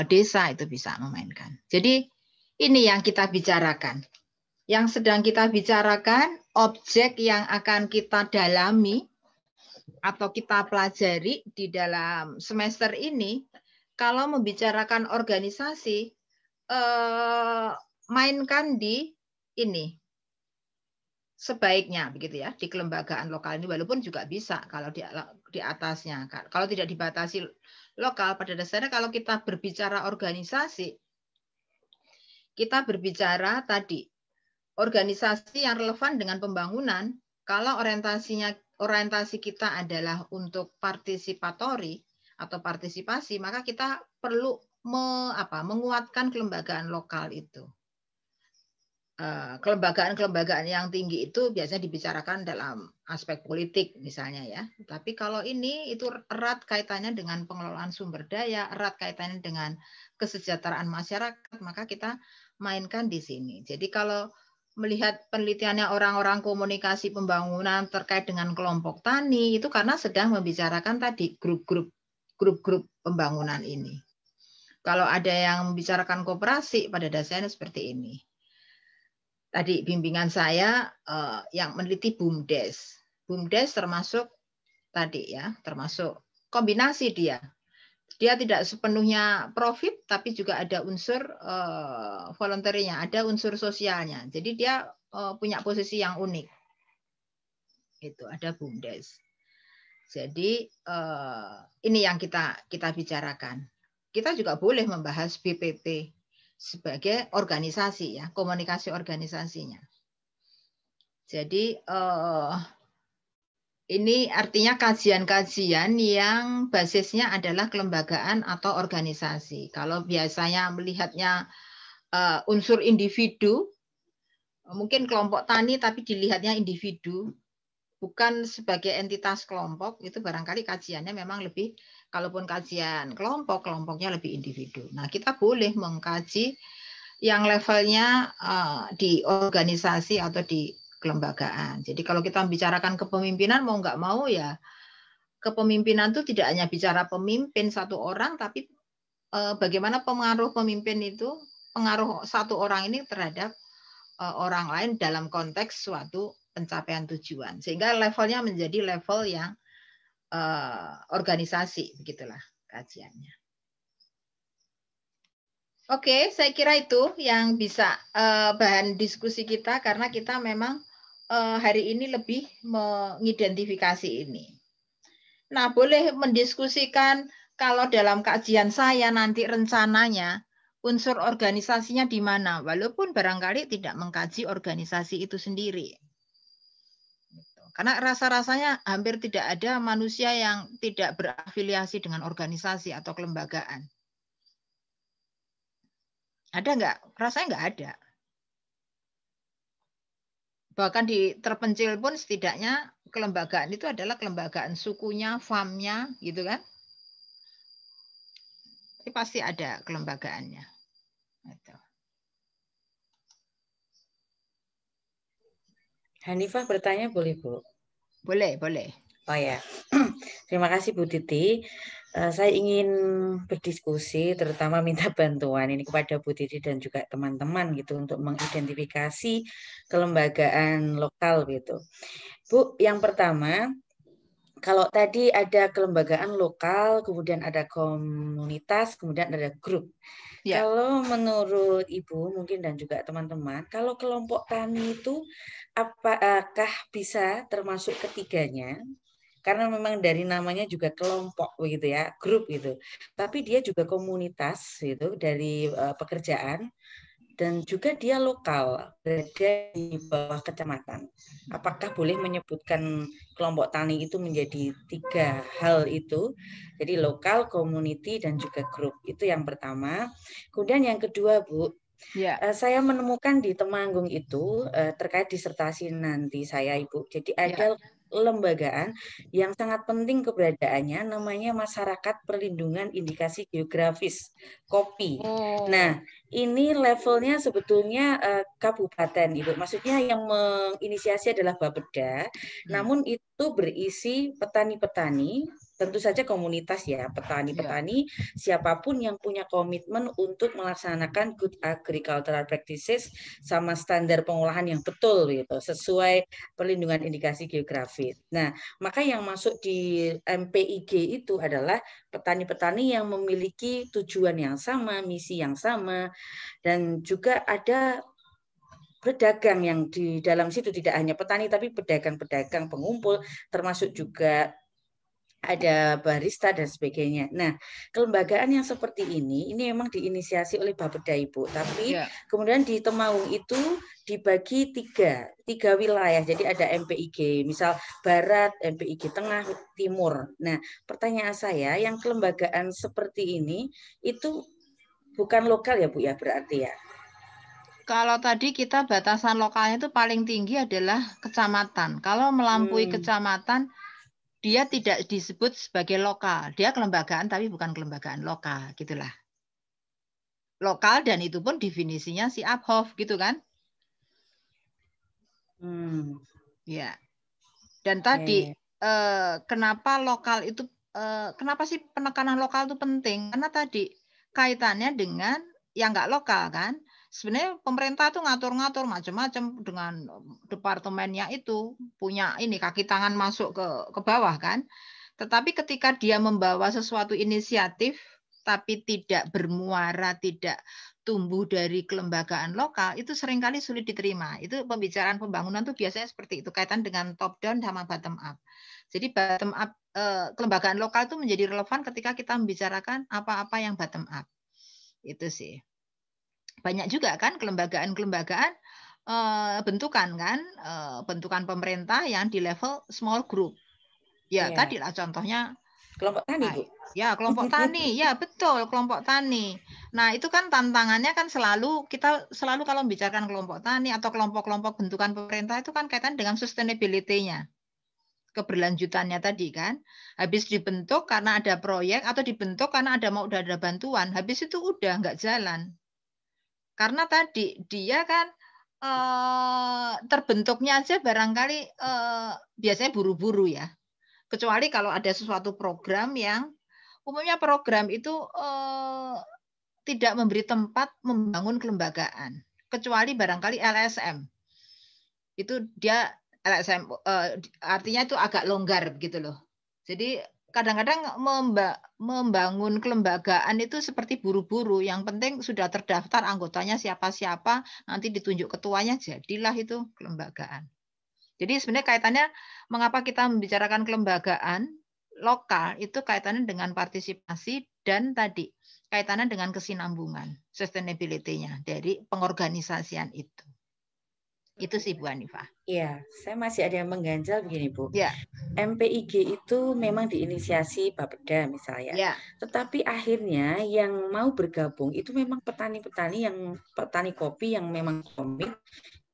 desa itu bisa memainkan. Jadi ini yang kita bicarakan. Yang sedang kita bicarakan, objek yang akan kita dalami atau kita pelajari di dalam semester ini, kalau membicarakan organisasi, mainkan di ini sebaiknya begitu ya, di kelembagaan lokal ini, walaupun juga bisa kalau di atasnya. Kalau tidak dibatasi lokal, pada dasarnya kalau kita berbicara organisasi, kita berbicara tadi organisasi yang relevan dengan pembangunan. Kalau orientasi kita adalah untuk partisipatori atau partisipasi, maka kita perlu menguatkan kelembagaan lokal itu. Kelembagaan-kelembagaan yang tinggi itu biasanya dibicarakan dalam aspek politik misalnya ya. Tapi kalau ini itu erat kaitannya dengan pengelolaan sumber daya, erat kaitannya dengan kesejahteraan masyarakat, maka kita mainkan di sini. Jadi kalau melihat penelitiannya orang-orang komunikasi pembangunan terkait dengan kelompok tani, itu karena sedang membicarakan tadi grup-grup pembangunan ini. Kalau ada yang membicarakan koperasi, pada dasarnya seperti ini. Tadi bimbingan saya yang meneliti BUMDes. BUMDes termasuk tadi ya, termasuk kombinasi dia. Dia tidak sepenuhnya profit, tapi juga ada unsur voluntary-nya, ada unsur sosialnya. Jadi dia punya posisi yang unik. Itu ada BUMDes. Jadi ini yang kita bicarakan. Kita juga boleh membahas BPP sebagai organisasi ya, komunikasi organisasinya. Jadi ini artinya kajian-kajian yang basisnya adalah kelembagaan atau organisasi. Kalau biasanya melihatnya unsur individu, mungkin kelompok tani tapi dilihatnya individu, bukan sebagai entitas kelompok, itu barangkali kajiannya memang lebih, kalaupun kajian kelompok, kelompoknya lebih individu. Nah, kita boleh mengkaji yang levelnya di organisasi atau di kelembagaan. Jadi kalau kita membicarakan kepemimpinan, mau nggak mau ya, kepemimpinan itu tidak hanya bicara pemimpin satu orang, tapi bagaimana pengaruh pemimpin itu, pengaruh satu orang ini terhadap orang lain dalam konteks suatu pencapaian tujuan. Sehingga levelnya menjadi level yang organisasi, begitulah kajiannya. Oke, saya kira itu yang bisa bahan diskusi kita, karena kita memang hari ini lebih mengidentifikasi ini. Nah, boleh mendiskusikan kalau dalam kajian saya nanti rencananya unsur organisasinya di mana, walaupun barangkali tidak mengkaji organisasi itu sendiri. Karena rasa-rasanya hampir tidak ada manusia yang tidak berafiliasi dengan organisasi atau kelembagaan. Ada nggak? Rasanya nggak ada. Bahkan di terpencil pun setidaknya kelembagaan itu adalah kelembagaan sukunya, famnya, gitu kan? Tapi pasti ada kelembagaannya. Gitu. Hanifah bertanya boleh, Bu? Boleh, boleh. Oh ya, terima kasih Bu Titi. Saya ingin berdiskusi, terutama minta bantuan ini kepada Bu Titi dan juga teman-teman gitu untuk mengidentifikasi kelembagaan lokal gitu. Bu, yang pertama, kalau tadi ada kelembagaan lokal, kemudian ada komunitas, kemudian ada grup. Ya. Kalau menurut Ibu mungkin dan juga teman-teman, kalau kelompok tani itu apakah bisa termasuk ketiganya? Karena memang dari namanya juga kelompok begitu ya, grup gitu. Tapi dia juga komunitas gitu dari pekerjaan dan juga dia lokal, berada di bawah kecamatan. Apakah boleh menyebutkan kelompok tani itu menjadi 3 hal itu? Jadi lokal, community dan juga grup. Itu yang pertama. Kemudian yang kedua, Bu, saya menemukan di Temanggung itu terkait disertasi nanti saya, Ibu. Jadi ada lembagaan yang sangat penting keberadaannya, namanya Masyarakat Perlindungan Indikasi Geografis, KOPI. Nah, ini levelnya sebetulnya kabupaten, Ibu. Maksudnya yang menginisiasi adalah Bapeda, namun itu berisi petani-petani, tentu saja komunitas ya, petani-petani, siapapun yang punya komitmen untuk melaksanakan good agricultural practices sama standar pengolahan yang betul gitu, sesuai perlindungan indikasi geografis. Nah, maka yang masuk di MPIG itu adalah petani-petani yang memiliki tujuan yang sama, misi yang sama, dan juga ada pedagang yang di dalam situ, tidak hanya petani tapi pedagang-pedagang pengumpul, termasuk juga ada barista dan sebagainya. Nah, kelembagaan yang seperti ini memang diinisiasi oleh Bapeda, Ibu. Tapi kemudian di Temanggung itu dibagi tiga wilayah. Jadi ada MPIG, misal Barat, MPIG Tengah, Timur. Nah, pertanyaan saya, yang kelembagaan seperti ini itu bukan lokal ya, Bu ya, berarti ya? Kalau tadi kita batasan lokalnya itu paling tinggi adalah kecamatan. Kalau melampaui kecamatan, dia tidak disebut sebagai lokal. Dia kelembagaan tapi bukan kelembagaan lokal, gitulah. Lokal dan itu pun definisinya si Abhoff, gitu kan? Ya. Dan tadi kenapa lokal itu, kenapa sih penekanan lokal itu penting? Karena tadi kaitannya dengan yang nggak lokal kan. Sebenarnya pemerintah tuh ngatur-ngatur macam-macam dengan departemennya itu, punya ini kaki tangan masuk ke bawah kan. Tetapi ketika dia membawa sesuatu inisiatif tapi tidak bermuara, tidak tumbuh dari kelembagaan lokal, itu seringkali sulit diterima. Itu pembicaraan pembangunan tuh biasanya seperti itu, kaitan dengan top down sama bottom up. Jadi bottom up, kelembagaan lokal itu menjadi relevan ketika kita membicarakan apa-apa yang bottom up. Itu sih. Banyak juga kan kelembagaan-kelembagaan bentukan kan, bentukan pemerintah yang di level small group. Ya, tadi lah contohnya kelompok tani, Bu. Ya, kelompok tani. Ya, betul, kelompok tani. Nah, itu kan tantangannya kan kita selalu kalau membicarakan kelompok tani atau kelompok-kelompok bentukan pemerintah itu kan kaitan dengan sustainability-nya. Keberlanjutannya tadi kan. Habis dibentuk karena ada proyek atau dibentuk karena udah ada bantuan, habis itu udah nggak jalan. Karena tadi dia kan terbentuknya aja barangkali biasanya buru-buru ya. Kecuali kalau ada sesuatu program yang umumnya program itu tidak memberi tempat membangun kelembagaan, kecuali barangkali LSM. Itu dia LSM artinya itu agak longgar begitu loh. Jadi kadang-kadang membangun kelembagaan itu seperti buru-buru. Yang penting sudah terdaftar anggotanya siapa-siapa, nanti ditunjuk ketuanya, jadilah itu kelembagaan. Jadi sebenarnya kaitannya mengapa kita membicarakan kelembagaan lokal itu kaitannya dengan partisipasi dan tadi kaitannya dengan kesinambungan, sustainability-nya dari pengorganisasian itu. Itu sih Bu Hanifah. Iya, saya masih ada yang mengganjal begini Bu. Ya. MPIG itu memang diinisiasi Bapeda misalnya. Ya. Tetapi akhirnya yang mau bergabung itu memang petani kopi yang memang komit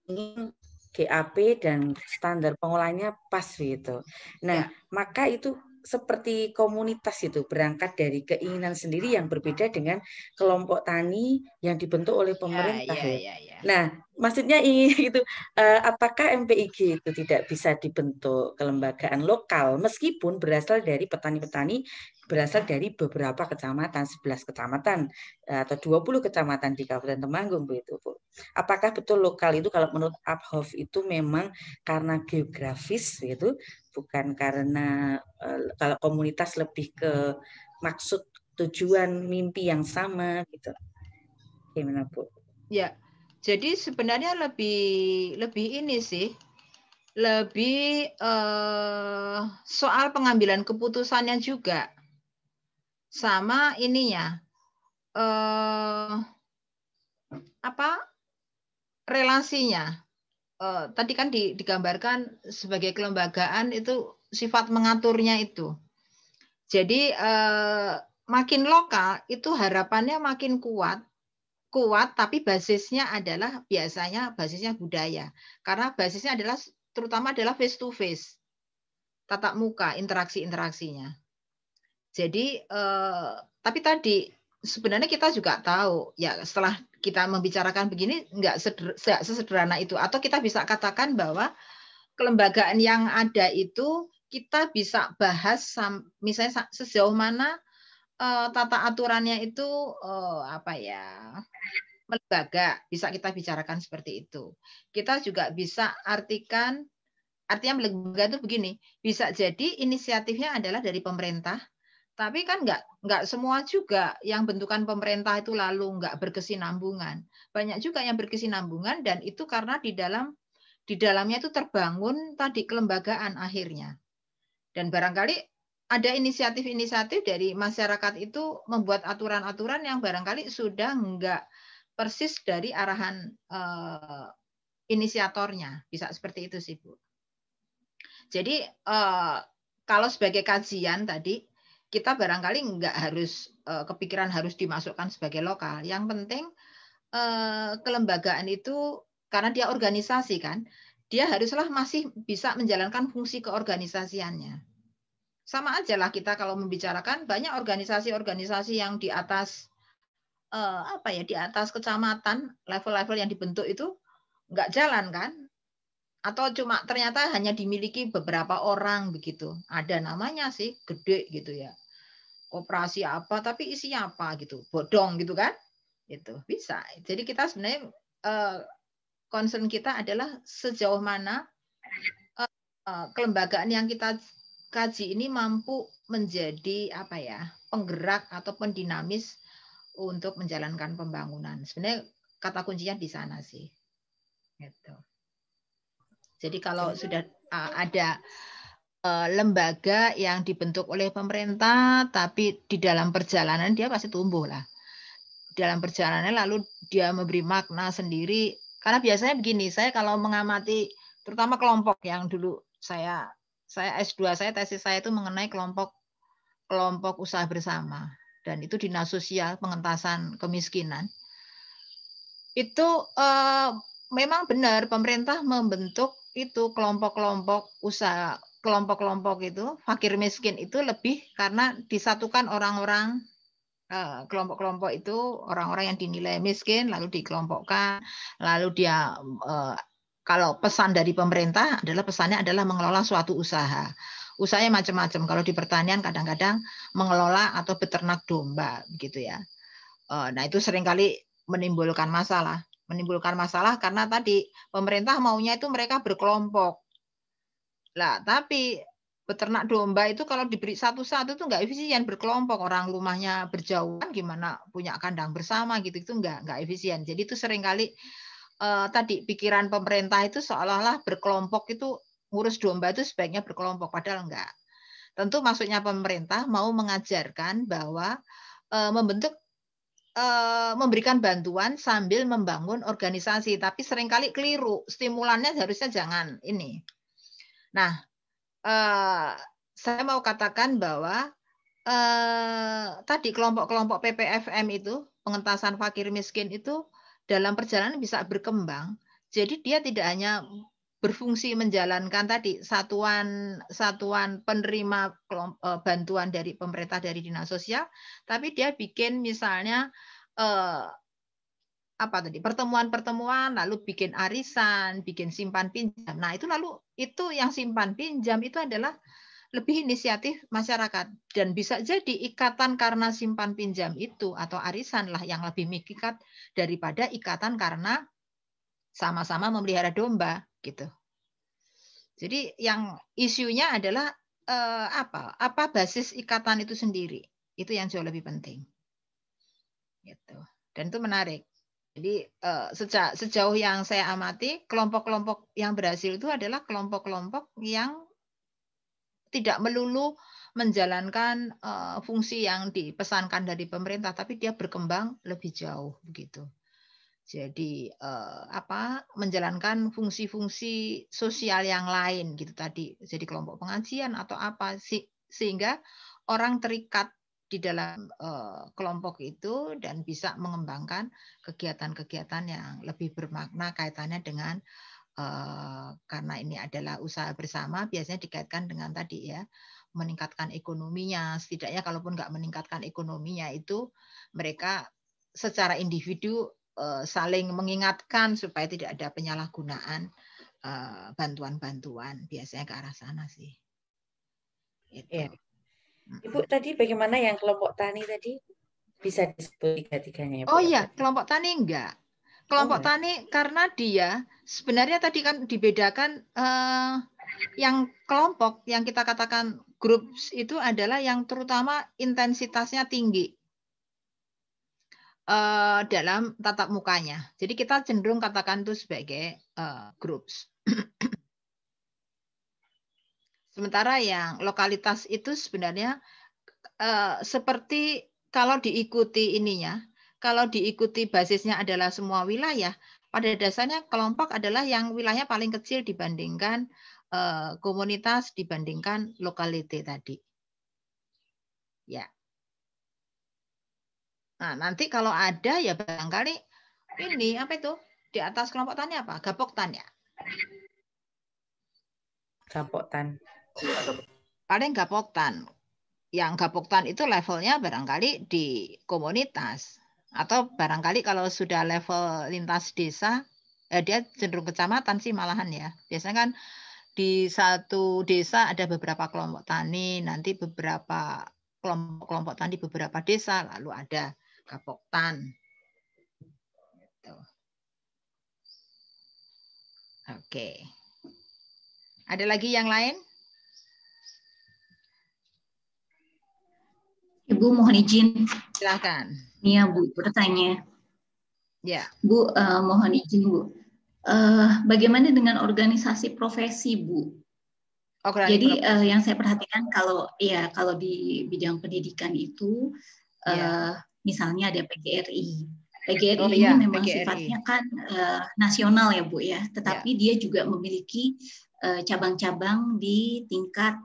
ingin GAP dan standar pengolahannya pas gitu. Nah, maka itu seperti komunitas itu berangkat dari keinginan sendiri yang berbeda dengan kelompok tani yang dibentuk oleh pemerintah. Nah, maksudnya itu apakah MPIG itu tidak bisa dibentuk kelembagaan lokal meskipun berasal dari petani-petani berasal dari beberapa kecamatan, 11 kecamatan atau 20 kecamatan di Kabupaten Temanggung begitu, Bu. Apakah betul lokal itu kalau menurut Abhof itu memang karena geografis gitu, bukan karena kalau komunitas lebih ke maksud tujuan mimpi yang sama gitu. Gimana, Bu? Ya. Jadi sebenarnya lebih ini sih. Lebih soal pengambilan keputusannya juga. Sama ininya. Relasinya. Tadi kan digambarkan sebagai kelembagaan itu sifat mengaturnya itu. Jadi makin lokal itu harapannya makin kuat tapi basisnya adalah biasanya basisnya budaya. Karena basisnya adalah terutama adalah face to face. Tatap muka, interaksi-interaksinya. Jadi tapi tadi sebenarnya kita juga tahu ya setelah kita membicarakan begini nggak sesederhana itu, atau kita bisa katakan bahwa kelembagaan yang ada itu kita bisa bahas misalnya sejauh mana tata aturannya itu lembaga, bisa kita bicarakan seperti itu. Kita juga bisa artinya lembaga itu begini, bisa jadi inisiatifnya adalah dari pemerintah. Tapi kan nggak semua juga yang bentukan pemerintah itu lalu nggak berkesinambungan. Banyak juga yang berkesinambungan dan itu karena di dalamnya itu terbangun tadi kelembagaan akhirnya. Dan barangkali ada inisiatif-inisiatif dari masyarakat itu membuat aturan-aturan yang barangkali sudah nggak persis dari arahan inisiatornya. Bisa seperti itu sih, Bu. Jadi kalau sebagai kajian tadi, kita barangkali nggak harus kepikiran harus dimasukkan sebagai lokal. Yang penting kelembagaan itu karena dia organisasi kan, dia haruslah masih bisa menjalankan fungsi keorganisasiannya. Sama aja lah kita kalau membicarakan banyak organisasi-organisasi yang di atas di atas kecamatan, level-level yang dibentuk itu nggak jalan kan? Atau cuma ternyata hanya dimiliki beberapa orang begitu. Ada namanya sih, gede gitu ya. Koperasi apa tapi isinya apa gitu, bodong gitu kan, itu bisa. Jadi kita sebenarnya concern kita adalah sejauh mana kelembagaan yang kita kaji ini mampu menjadi penggerak atau pendinamis untuk menjalankan pembangunan. Sebenarnya kata kuncinya di sana sih. Gitu. Jadi kalau sudah ada lembaga yang dibentuk oleh pemerintah, tapi di dalam perjalanan dia pasti tumbuh lah. Dalam perjalanan lalu dia memberi makna sendiri. Karena biasanya begini, saya kalau mengamati terutama kelompok yang dulu saya S2, tesis saya itu mengenai kelompok usaha bersama. Dan itu dinas sosial pengentasan kemiskinan. Itu memang benar pemerintah membentuk itu kelompok-kelompok usaha, kelompok-kelompok itu fakir miskin itu lebih karena disatukan orang-orang kelompok-kelompok itu orang-orang yang dinilai miskin lalu dikelompokkan, lalu dia kalau pesan dari pemerintah adalah pesannya adalah mengelola suatu usaha usahanya macam-macam. Kalau di pertanian kadang-kadang mengelola atau beternak domba begitu ya. Nah itu seringkali menimbulkan masalah. Menimbulkan masalah karena tadi pemerintah maunya itu mereka berkelompok. Lah tapi beternak domba itu kalau diberi satu-satu tuh nggak efisien, berkelompok, orang rumahnya berjauhan gimana punya kandang bersama gitu, itu nggak efisien. Jadi itu seringkali tadi pikiran pemerintah itu seolah-olah berkelompok itu ngurus domba itu sebaiknya berkelompok, padahal enggak. Tentu maksudnya pemerintah mau mengajarkan bahwa membentuk memberikan bantuan sambil membangun organisasi, tapi seringkali keliru. Stimulannya harusnya jangan ini. Nah, saya mau katakan bahwa tadi kelompok-kelompok PPFM itu, pengentasan fakir miskin itu dalam perjalanan bisa berkembang. Jadi dia tidak hanya berfungsi menjalankan tadi satuan penerima bantuan dari pemerintah dari dinas sosial, tapi dia bikin misalnya pertemuan-pertemuan, lalu bikin arisan, bikin simpan pinjam. Nah itu lalu itu yang simpan pinjam itu adalah lebih inisiatif masyarakat, dan bisa jadi ikatan karena simpan pinjam itu atau arisan lah yang lebih mengikat daripada ikatan karena sama-sama memelihara domba gitu. Jadi yang isunya adalah apa basis ikatan itu sendiri, itu yang jauh lebih penting gitu. Dan itu menarik. Jadi sejauh yang saya amati, kelompok-kelompok yang berhasil itu adalah kelompok-kelompok yang tidak melulu menjalankan fungsi yang dipesankan dari pemerintah, tapi dia berkembang lebih jauh begitu. Jadi menjalankan fungsi-fungsi sosial yang lain gitu tadi. Jadi kelompok pengajian atau apa sehingga orang terikat di dalam kelompok itu dan bisa mengembangkan kegiatan-kegiatan yang lebih bermakna kaitannya dengan karena ini adalah usaha bersama, biasanya dikaitkan dengan tadi ya, meningkatkan ekonominya. Setidaknya kalaupun nggak meningkatkan ekonominya itu mereka secara individu saling mengingatkan supaya tidak ada penyalahgunaan bantuan-bantuan, biasanya ke arah sana sih. Gitu. Ya. Ibu tadi bagaimana yang kelompok tani tadi, bisa disebut tiga-tiganya ya Bu? Oh iya, kelompok tani enggak. Kelompok tani karena dia sebenarnya tadi kan dibedakan yang kelompok yang kita katakan grup itu adalah yang terutama intensitasnya tinggi dalam tatap mukanya. Jadi kita cenderung katakan itu sebagai groups. Sementara yang lokalitas itu sebenarnya seperti kalau diikuti ininya, kalau diikuti basisnya adalah semua wilayah, pada dasarnya kelompok adalah yang wilayahnya paling kecil dibandingkan komunitas, dibandingkan lokalite tadi. Ya. Nah, nanti kalau ada ya barangkali ini apa itu? Di atas kelompok tani apa? Gapoktan ya? Gapoktan. Paling gapoktan. Yang gapoktan itu levelnya barangkali di komunitas. Atau barangkali kalau sudah level lintas desa, dia cenderung kecamatan sih malahan ya. Biasanya kan di satu desa ada beberapa kelompok tani, nanti beberapa kelompok tani beberapa desa, lalu ada gapoktan. Gitu. Oke. Ada lagi yang lain? Ibu mohon izin. Silakan. Iya Bu, bertanya. Ya. Bu, mohon izin Bu. Bagaimana dengan organisasi profesi Bu? Jadi yang saya perhatikan kalau di bidang pendidikan itu misalnya ada PGRI. PGRI ini memang PGRI. Sifatnya kan nasional ya Bu ya, tetapi dia juga memiliki cabang-cabang di tingkat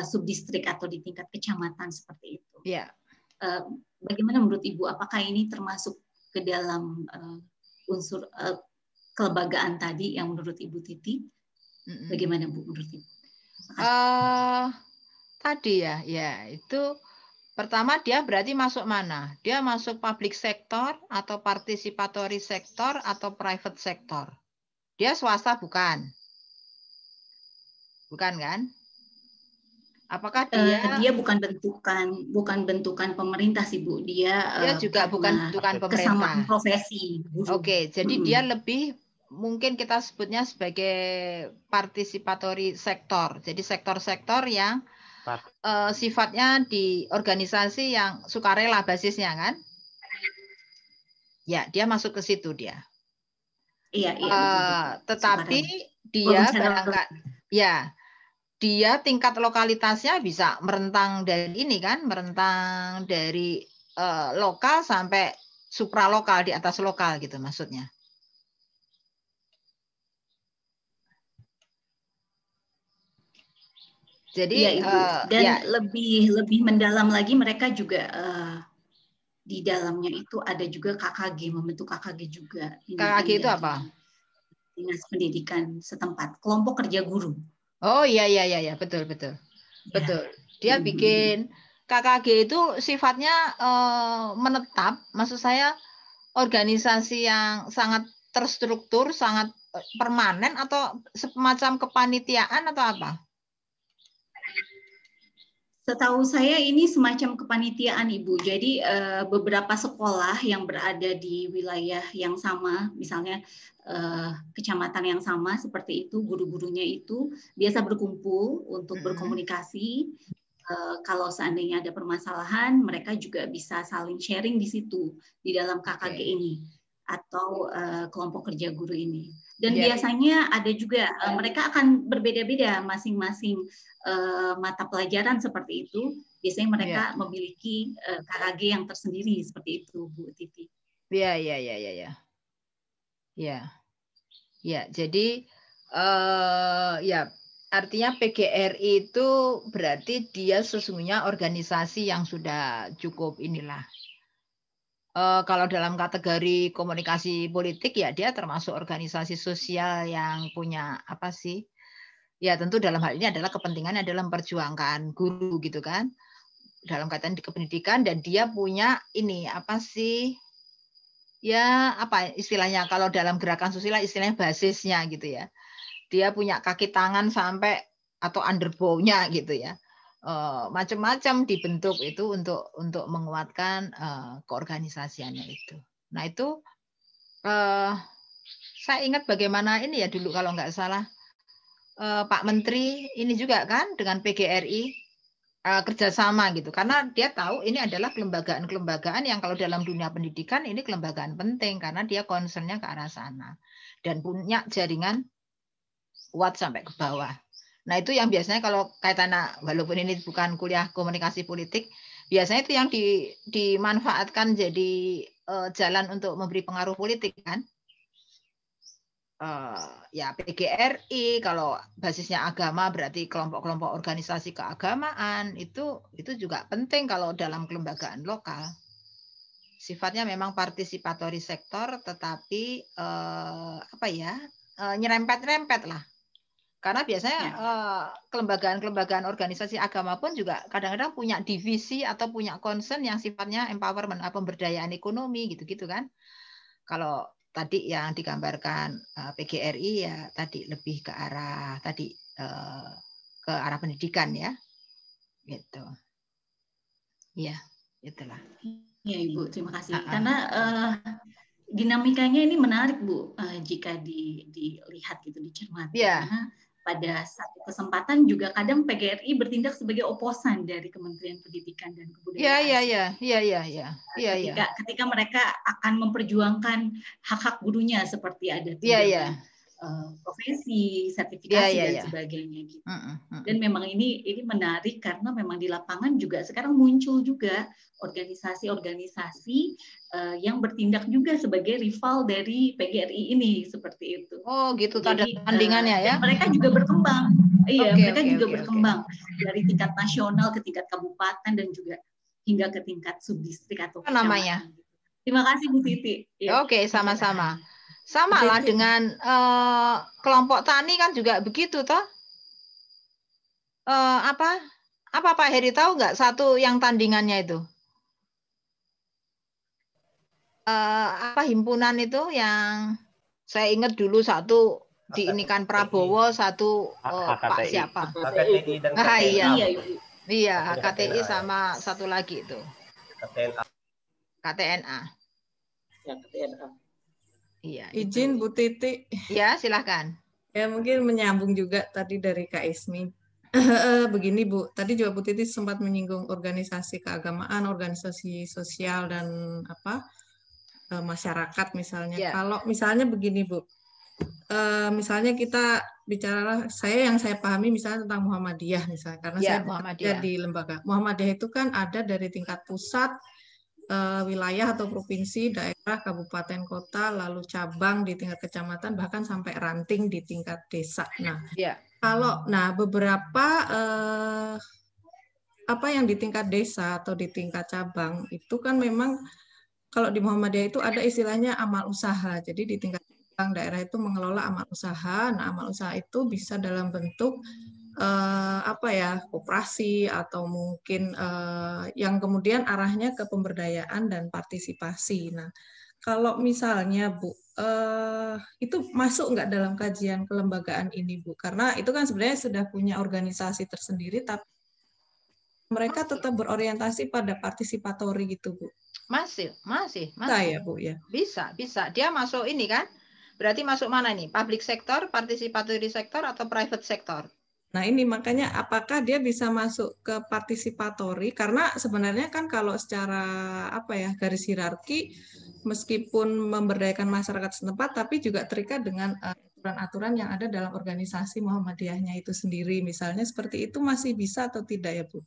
subdistrik atau di tingkat kecamatan seperti itu. Ya. Bagaimana menurut Ibu? Apakah ini termasuk ke dalam unsur kelembagaan tadi yang menurut Ibu Titi? Bagaimana Bu menurut Ibu? Tadi ya itu pertama dia berarti masuk mana? Dia masuk public sector atau participatory sector atau private sector? Dia swasta bukan? Bukan kan? Apakah dia bukan bentukan pemerintah sih Bu, dia juga bukan bentukan pemerintah. Kesamaan profesi guru. Oke, jadi dia lebih mungkin kita sebutnya sebagai participatory sektor. Jadi sektor-sektor yang sifatnya di organisasi yang sukarela basisnya kan? Ya, dia masuk ke situ dia. Iya, betul. Tetapi dia dia tingkat lokalitasnya bisa merentang dari ini kan, merentang dari lokal sampai supralokal, di atas lokal gitu maksudnya. Jadi dan lebih mendalam lagi mereka juga di dalamnya itu ada juga KKG, membentuk KKG juga. KKG itu apa? Dinas Pendidikan setempat, kelompok kerja guru. Oh iya betul. Dia bikin KKG itu sifatnya menetap, maksud saya organisasi yang sangat terstruktur, sangat permanen atau semacam kepanitiaan atau apa? Setahu saya ini semacam kepanitiaan Ibu. Jadi beberapa sekolah yang berada di wilayah yang sama, misalnya kecamatan yang sama seperti itu, guru-gurunya itu biasa berkumpul untuk berkomunikasi. Kalau seandainya ada permasalahan, mereka juga bisa saling sharing di situ, di dalam KKG ini atau kelompok kerja guru ini. Dan biasanya ada juga mereka akan berbeda-beda masing-masing mata pelajaran seperti itu. Biasanya mereka memiliki KKG yang tersendiri seperti itu, Bu Titi. Ya, jadi artinya PGRI itu berarti dia sesungguhnya organisasi yang sudah cukup inilah. Kalau dalam kategori komunikasi politik ya dia termasuk organisasi sosial yang punya apa sih? Ya tentu dalam hal ini adalah kepentingannya adalah memperjuangkan guru gitu kan. Dalam kaitan di kependidikan, dan dia punya ini apa sih? Ya apa istilahnya kalau dalam gerakan sosial istilahnya basisnya gitu ya. Dia punya kaki tangan sampai atau underbow-nya gitu ya. Macam-macam dibentuk itu untuk menguatkan keorganisasiannya itu. Nah itu saya ingat bagaimana ini ya dulu kalau nggak salah Pak Menteri ini juga kan dengan PGRI kerjasama gitu, karena dia tahu ini adalah kelembagaan-kelembagaan yang kalau dalam dunia pendidikan ini kelembagaan penting karena dia concernnya ke arah sana dan punya jaringan kuat sampai ke bawah. Nah itu yang biasanya kalau kaitannya, walaupun ini bukan kuliah komunikasi politik, biasanya itu yang dimanfaatkan jadi jalan untuk memberi pengaruh politik kan. Ya PGRI kalau basisnya agama berarti kelompok-kelompok organisasi keagamaan itu juga penting kalau dalam kelembagaan lokal. Sifatnya memang partisipatory sektor, tetapi nyerempet-rempet lah. Karena biasanya kelembagaan-kelembagaan organisasi agama pun juga kadang-kadang punya divisi atau punya concern yang sifatnya empowerment, pemberdayaan ekonomi gitu-gitu kan. Kalau tadi yang digambarkan PGRI ya tadi lebih ke arah ke arah pendidikan ya. Gitu. Iya, itulah. Ya Ibu, terima kasih. Karena dinamikanya ini menarik Bu, jika dilihat gitu, dicermati. Karena pada satu kesempatan juga kadang PGRI bertindak sebagai oposan dari Kementerian Pendidikan dan Kebudayaan. Iya. Ketika mereka akan memperjuangkan hak-hak gurunya seperti ada profesi, sertifikasi dan sebagainya gitu. Dan memang ini menarik karena memang di lapangan juga sekarang muncul juga organisasi-organisasi yang bertindak juga sebagai rival dari PGRI ini seperti itu. Oh gitu, tanda tandingannya ya. Dan mereka juga berkembang. Mereka juga berkembang dari tingkat nasional ke tingkat kabupaten dan juga hingga ke tingkat subdistrik atau kecamatan. Namanya. Terima kasih Bu Titi. Oke, sama-sama. Sama lah dengan kelompok tani kan juga begitu toh. Apa Pak Heri tahu nggak satu yang tandingannya itu? Himpunan itu yang saya ingat dulu satu diinikan Prabowo, satu Pak siapa? HKTI dan Iya, HKTI sama satu lagi itu. KTNA. Ya, KTNA. Iya. Izin Bu Titi. Ya, silahkan. Ya mungkin menyambung juga tadi dari Kak Ismi. Begini Bu, tadi juga Bu Titi sempat menyinggung organisasi keagamaan, organisasi sosial dan masyarakat misalnya. Yeah. Kalau misalnya begini Bu, misalnya kita bicara, yang saya pahami misalnya tentang Muhammadiyah misalnya, karena saya bekerja di lembaga Muhammadiyah itu kan ada dari tingkat pusat, wilayah atau provinsi, daerah, kabupaten, kota, lalu cabang di tingkat kecamatan, bahkan sampai ranting di tingkat desa. Nah, beberapa apa yang di tingkat desa atau di tingkat cabang itu kan memang kalau di Muhammadiyah itu ada istilahnya amal usaha. Jadi di tingkat cabang daerah itu mengelola amal usaha. Nah, amal usaha itu bisa dalam bentuk koperasi atau mungkin yang kemudian arahnya ke pemberdayaan dan partisipasi. Nah, kalau misalnya Bu, itu masuk nggak dalam kajian kelembagaan ini Bu? Karena itu kan sebenarnya sudah punya organisasi tersendiri, tapi mereka tetap berorientasi pada partisipatori gitu Bu. Masih. Ya, Bu, ya. Bisa. Dia masuk ini kan? Berarti masuk mana nih? Public sector, participatory sector, atau private sector? Nah ini makanya apakah dia bisa masuk ke partisipatori, karena sebenarnya kan kalau secara garis hierarki meskipun memberdayakan masyarakat setempat tapi juga terikat dengan aturan-aturan yang ada dalam organisasi Muhammadiyahnya itu sendiri, misalnya seperti itu masih bisa atau tidak ya Bu?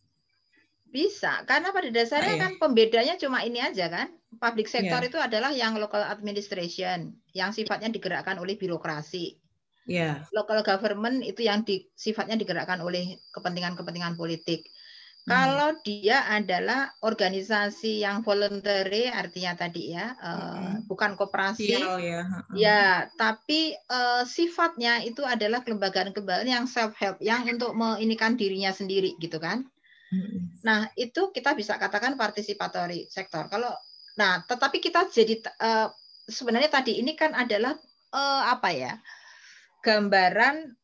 Bisa, karena pada dasarnya kan pembedanya cuma ini aja kan. Public sector itu adalah yang local administration, yang sifatnya digerakkan oleh birokrasi. Local government itu yang sifatnya digerakkan oleh kepentingan-kepentingan politik. Kalau dia adalah organisasi yang voluntary, artinya tadi bukan koperasi, tapi sifatnya itu adalah kelembagaan-kelembagaan yang self-help, yang untuk menginikan dirinya sendiri gitu kan. Nah, itu kita bisa katakan participatory sektor. Tetapi kita jadi sebenarnya tadi ini kan adalah gambaran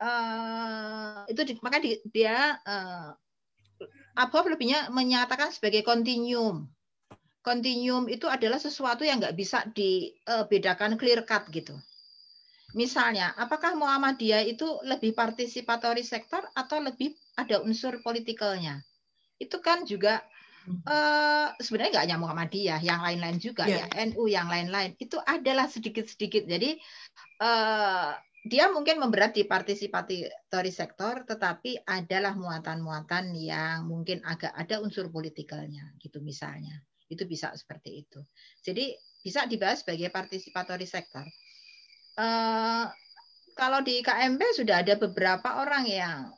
itu maka dia lebihnya menyatakan sebagai continuum. Continuum itu adalah sesuatu yang nggak bisa dibedakan clear cut gitu. Misalnya, apakah Muhammadiyah itu lebih participatory sektor atau lebih ada unsur politikalnya? Itu kan juga sebenarnya nggak hanya Muhammadiyah, yang lain-lain juga ya, NU yang lain-lain itu adalah sedikit-sedikit. Jadi dia mungkin memberat di participatory sektor, tetapi adalah muatan-muatan yang mungkin agak ada unsur politikalnya gitu misalnya. Itu bisa seperti itu. Jadi bisa dibahas sebagai participatory sektor. Kalau di KMP sudah ada beberapa orang yang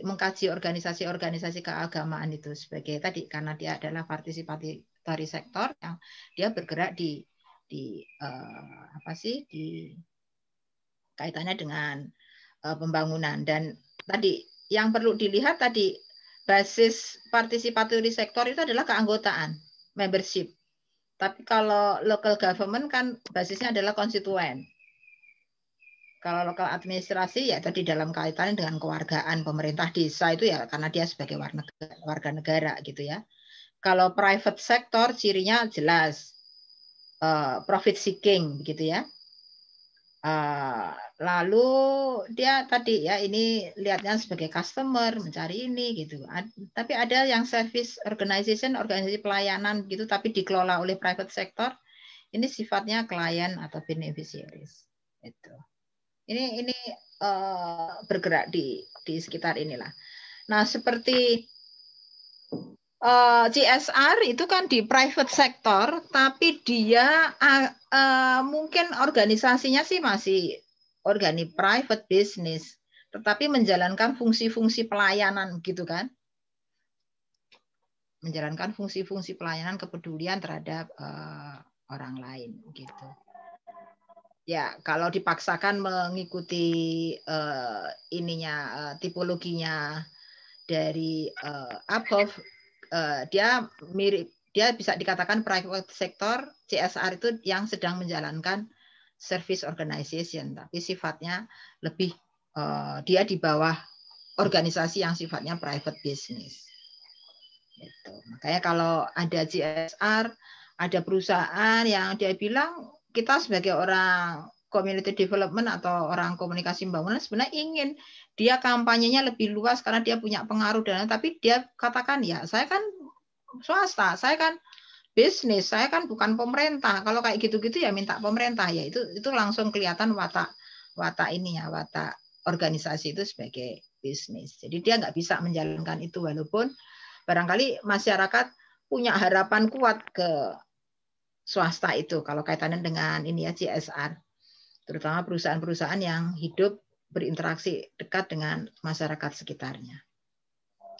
mengkaji organisasi-organisasi keagamaan itu sebagai tadi, karena dia adalah participatory sektor yang dia bergerak di kaitannya dengan pembangunan. Dan tadi yang perlu dilihat tadi basis participatory sektor itu adalah keanggotaan, membership. Tapi kalau local government kan basisnya adalah konstituen. Kalau lokal administrasi ya tadi dalam kaitannya dengan kewargaan, pemerintah desa itu ya karena dia sebagai warga negara gitu ya. Kalau private sector cirinya jelas profit seeking begitu ya. Lalu dia tadi ya ini lihatnya sebagai customer, mencari ini gitu. Tapi ada yang service organization, organisasi pelayanan gitu, tapi dikelola oleh private sector. Ini sifatnya klien atau beneficiaries. Itu. Ini bergerak di sekitar inilah. Nah, seperti CSR itu kan di private sector, tapi dia mungkin organisasinya sih masih private business, tetapi menjalankan fungsi-fungsi pelayanan gitu kan. Menjalankan fungsi-fungsi pelayanan kepedulian terhadap orang lain gitu. Ya, kalau dipaksakan mengikuti tipologinya dari above, dia mirip, dia bisa dikatakan private sector CSR itu yang sedang menjalankan service organization, tapi sifatnya lebih dia di bawah organisasi yang sifatnya private business. Gitu. Makanya kalau ada CSR, ada perusahaan yang dia bilang kita sebagai orang community development atau orang komunikasi pembangunan sebenarnya ingin dia kampanyenya lebih luas karena dia punya pengaruh dan tapi dia katakan ya saya kan swasta, saya kan bisnis, saya kan bukan pemerintah. Kalau kayak gitu-gitu ya minta pemerintah ya itu langsung kelihatan watak ini ya, watak organisasi itu sebagai bisnis. Jadi dia nggak bisa menjalankan itu walaupun barangkali masyarakat punya harapan kuat ke swasta itu kalau kaitannya dengan ini ya CSR. Terutama perusahaan-perusahaan yang hidup berinteraksi dekat dengan masyarakat sekitarnya.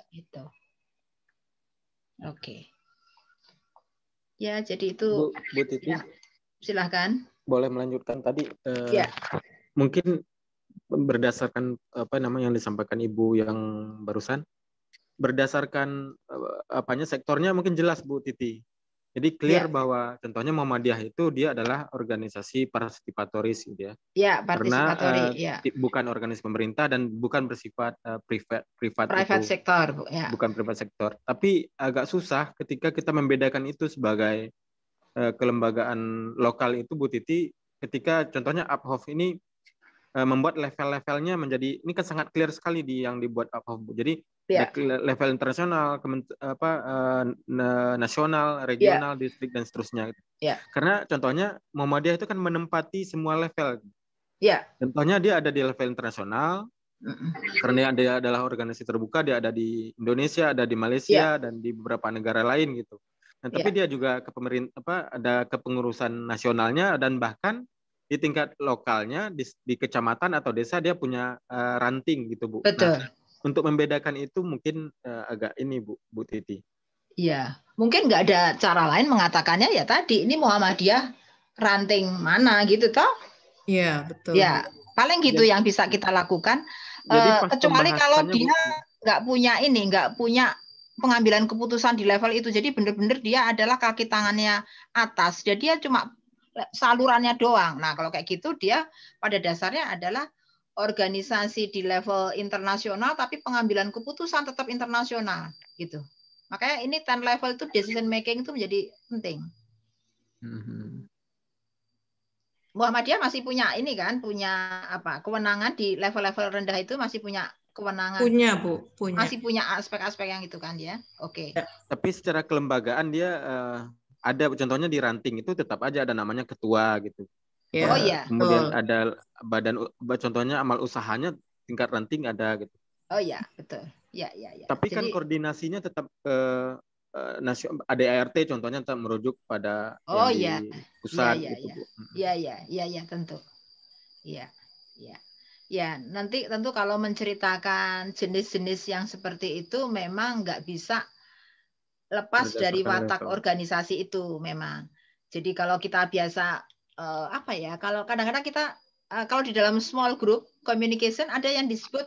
Itu. Oke. Ya, jadi itu. Bu Titi. Ya, silahkan. Boleh melanjutkan tadi. Ya. Mungkin berdasarkan apa namanya yang disampaikan Ibu yang barusan, berdasarkan sektornya mungkin jelas Bu Titi. Jadi clear bahwa contohnya Muhammadiyah itu dia adalah organisasi partisipatoris gitu ya. Ya, partisipatori. Karena bukan organisasi pemerintah dan bukan bersifat private sektor, ya. Bukan private sektor. Tapi agak susah ketika kita membedakan itu sebagai kelembagaan lokal itu Bu Titi, ketika contohnya Uphof ini membuat level-levelnya menjadi, ini kan sangat clear sekali yang dibuat Uphof. Jadi level internasional, nasional, regional, distrik dan seterusnya. Karena contohnya Muhammadiyah itu kan menempati semua level. Contohnya dia ada di level internasional, karena dia adalah organisasi terbuka, dia ada di Indonesia, ada di Malaysia dan di beberapa negara lain gitu. Dan tapi dia juga ke ada kepengurusan nasionalnya dan bahkan di tingkat lokalnya di kecamatan atau desa dia punya ranting gitu Bu. Betul. Nah, untuk membedakan itu mungkin agak ini Bu Titi. Iya, mungkin nggak ada cara lain mengatakannya ya tadi ini Muhammadiyah ranting mana gitu toh? Iya betul. Ya paling gitu yang bisa kita lakukan. Kecuali kalau dia nggak punya pengambilan keputusan di level itu. Jadi benar-benar dia adalah kaki tangannya atas. Jadi dia cuma salurannya doang. Nah, kalau kayak gitu dia pada dasarnya adalah organisasi di level internasional tapi pengambilan keputusan tetap internasional gitu. Makanya ini 10 level itu decision making itu menjadi penting. Muhammadiyah masih punya ini kan, punya kewenangan di level-level rendah itu masih punya kewenangan. Punya Bu, punya. Masih punya aspek-aspek yang itu kan ya. Oke. Tapi secara kelembagaan dia ada contohnya di ranting itu tetap aja ada namanya ketua gitu. Oh iya. Kemudian ada badan contohnya amal usahanya tingkat ranting ada gitu. Oh iya, betul. Ya. Tapi kan koordinasinya tetap ADART contohnya tetap merujuk pada pusat gitu Bu. Iya, tentu. Iya. Ya, nanti tentu kalau menceritakan jenis-jenis yang seperti itu memang nggak bisa lepas dari watak organisasi itu memang. Jadi kalau kita biasa kalau kadang-kadang kita kalau di dalam small group communication ada yang disebut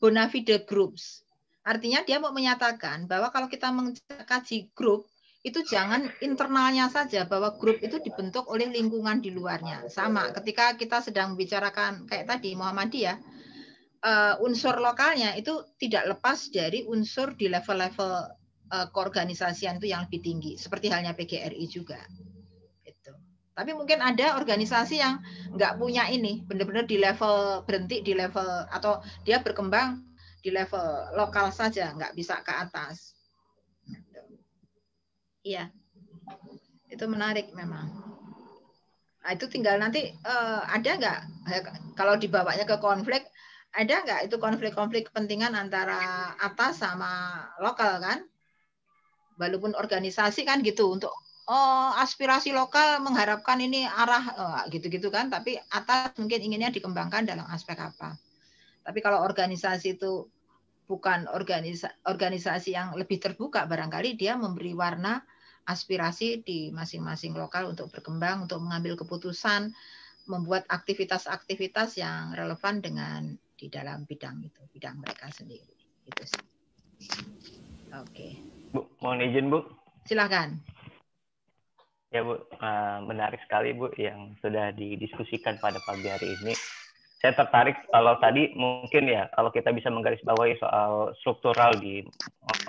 bona fide groups. Artinya dia mau menyatakan bahwa kalau kita mengkaji grup itu jangan internalnya saja, bahwa grup itu dibentuk oleh lingkungan di luarnya. Sama ketika kita sedang membicarakan kayak tadi Muhammadiyah, unsur lokalnya itu tidak lepas dari unsur di level-level keorganisasian itu yang lebih tinggi, seperti halnya PGRI juga. Gitu. Tapi mungkin ada organisasi yang nggak punya ini, benar-benar di level berhenti di level atau dia berkembang di level lokal saja, nggak bisa ke atas. Iya, itu menarik memang. Nah, itu tinggal nanti ada nggak kalau dibawanya ke konflik, ada nggak itu konflik-konflik kepentingan antara atas sama lokal kan? Walaupun organisasi kan gitu untuk aspirasi lokal mengharapkan ini arah gitu-gitu kan, tapi atas mungkin inginnya dikembangkan dalam aspek apa. Tapi kalau organisasi itu bukan organisasi yang lebih terbuka, barangkali dia memberi warna aspirasi di masing-masing lokal untuk berkembang, untuk mengambil keputusan, membuat aktivitas-aktivitas yang relevan dengan di dalam bidang itu, bidang mereka sendiri. Itu sih. Oke. Bu, mohon izin Bu. Silakan. Ya Bu, menarik sekali Bu yang sudah didiskusikan pada pagi hari ini. Saya tertarik kalau tadi mungkin ya, kalau kita bisa menggarisbawahi soal struktural di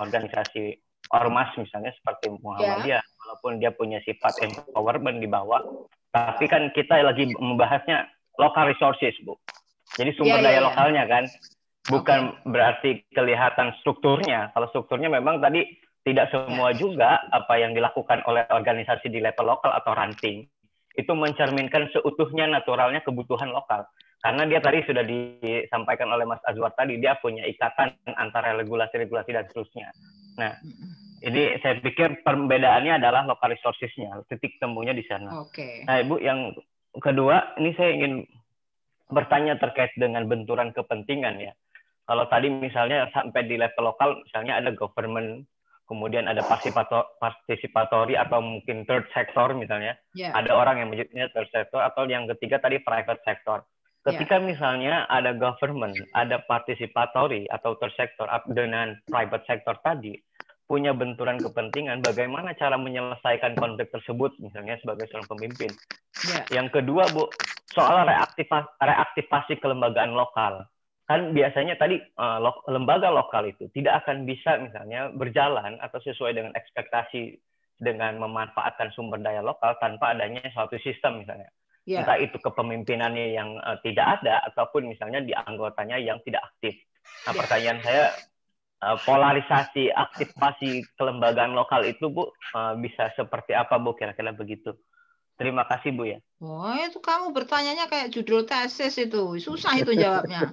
organisasi ormas misalnya seperti Muhammadiyah, walaupun dia punya sifat empowerment di bawah, tapi kan kita lagi membahasnya local resources Bu. Jadi sumber daya lokalnya kan, bukan berarti kelihatan strukturnya. Kalau strukturnya memang tadi tidak semua juga apa yang dilakukan oleh organisasi di level lokal atau ranting itu mencerminkan seutuhnya naturalnya kebutuhan lokal. Karena dia tadi sudah disampaikan oleh Mas Azwar tadi, dia punya ikatan antara regulasi-regulasi dan seterusnya. Nah, ini saya pikir perbedaannya adalah local resources-nya, titik temunya di sana. Nah, Ibu, yang kedua, ini saya ingin bertanya terkait dengan benturan kepentingan ya. Kalau tadi misalnya sampai di level lokal, misalnya ada government, kemudian ada participatory atau mungkin third sector misalnya. Ada orang yang menyebutnya third sector, atau yang ketiga tadi private sector. Ketika misalnya ada government, ada participatory atau third sector dengan private sector tadi, punya benturan kepentingan, bagaimana cara menyelesaikan konflik tersebut misalnya sebagai seorang pemimpin. Yang kedua Bu, soal reaktivasi kelembagaan lokal. Kan biasanya tadi lembaga lokal itu tidak akan bisa misalnya berjalan atau sesuai dengan ekspektasi dengan memanfaatkan sumber daya lokal tanpa adanya suatu sistem misalnya. Entah itu kepemimpinannya yang tidak ada ataupun misalnya di anggotanya yang tidak aktif. Nah, pertanyaan saya, polarisasi aktivasi kelembagaan lokal itu Bu bisa seperti apa Bu, kira-kira begitu. Terima kasih Bu ya. Wah, itu kamu bertanyanya kayak judul tesis itu. Susah itu jawabnya.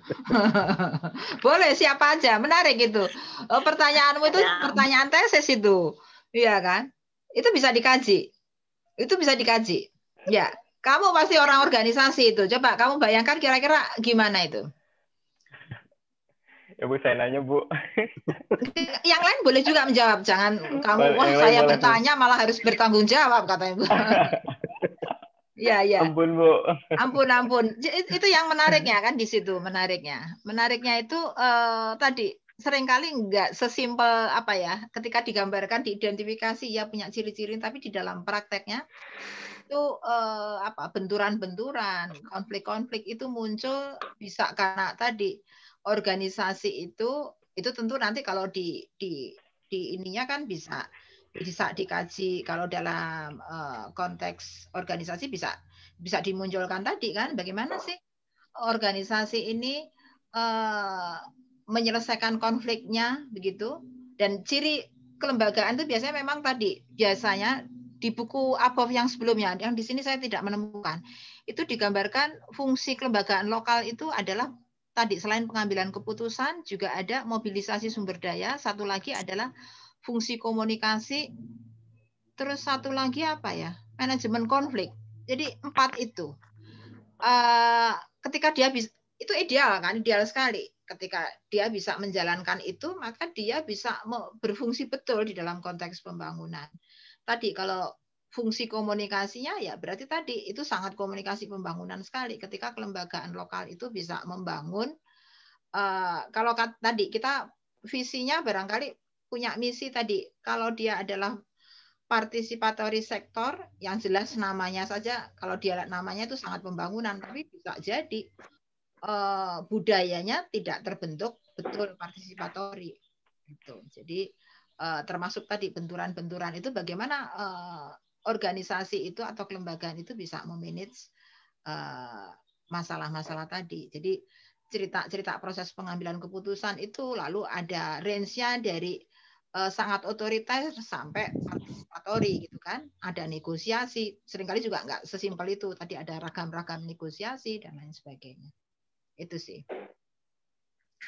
Boleh, siapa aja. Menarik itu. Pertanyaanmu itu pertanyaan tesis itu. Iya kan? Itu bisa dikaji. Itu bisa dikaji. Ya, kamu pasti orang organisasi itu. Coba kamu bayangkan kira-kira gimana itu. Ya Bu, saya nanya Bu. Yang lain boleh juga menjawab. Jangan kamu, wah saya bertanya malah harus bertanggung jawab katanya Bu. Ya. Ampun Bu. Ampun. Itu yang menariknya kan di situ menariknya. Menariknya itu tadi seringkali nggak sesimpel apa ya. Ketika digambarkan, diidentifikasi ya punya ciri-ciri, tapi di dalam prakteknya itu benturan-benturan, konflik-konflik itu muncul bisa karena tadi organisasi itu tentu nanti kalau di ininya kan bisa dikaji. Kalau dalam konteks organisasi bisa dimunculkan tadi kan bagaimana sih organisasi ini menyelesaikan konfliknya begitu. Dan ciri kelembagaan itu biasanya memang tadi biasanya di buku above yang sebelumnya, yang di sini saya tidak menemukan, itu digambarkan fungsi kelembagaan lokal itu adalah tadi selain pengambilan keputusan juga ada mobilisasi sumber daya, satu lagi adalah fungsi komunikasi, terus satu lagi apa ya? Manajemen konflik. Jadi 4 itu. Ketika dia bisa, itu ideal kan, ideal sekali. Ketika dia bisa menjalankan itu, maka dia bisa berfungsi betul di dalam konteks pembangunan. Tadi kalau fungsi komunikasinya ya berarti tadi itu sangat komunikasi pembangunan sekali. Ketika kelembagaan lokal itu bisa membangun, kalau tadi kita visinya barangkali punya misi tadi, kalau dia adalah participatory sektor, yang jelas namanya saja, kalau dia namanya itu sangat pembangunan, tapi bisa jadi budayanya tidak terbentuk betul participatory. Gitu. Jadi termasuk tadi benturan-benturan itu bagaimana organisasi itu atau kelembagaan itu bisa memanage masalah-masalah tadi. Jadi cerita proses pengambilan keputusan itu lalu ada range-nya dari sangat otoriter sampai participatory gitu kan. Ada negosiasi, seringkali juga nggak sesimpel itu. Tadi ada ragam-ragam negosiasi dan lain sebagainya. Itu sih.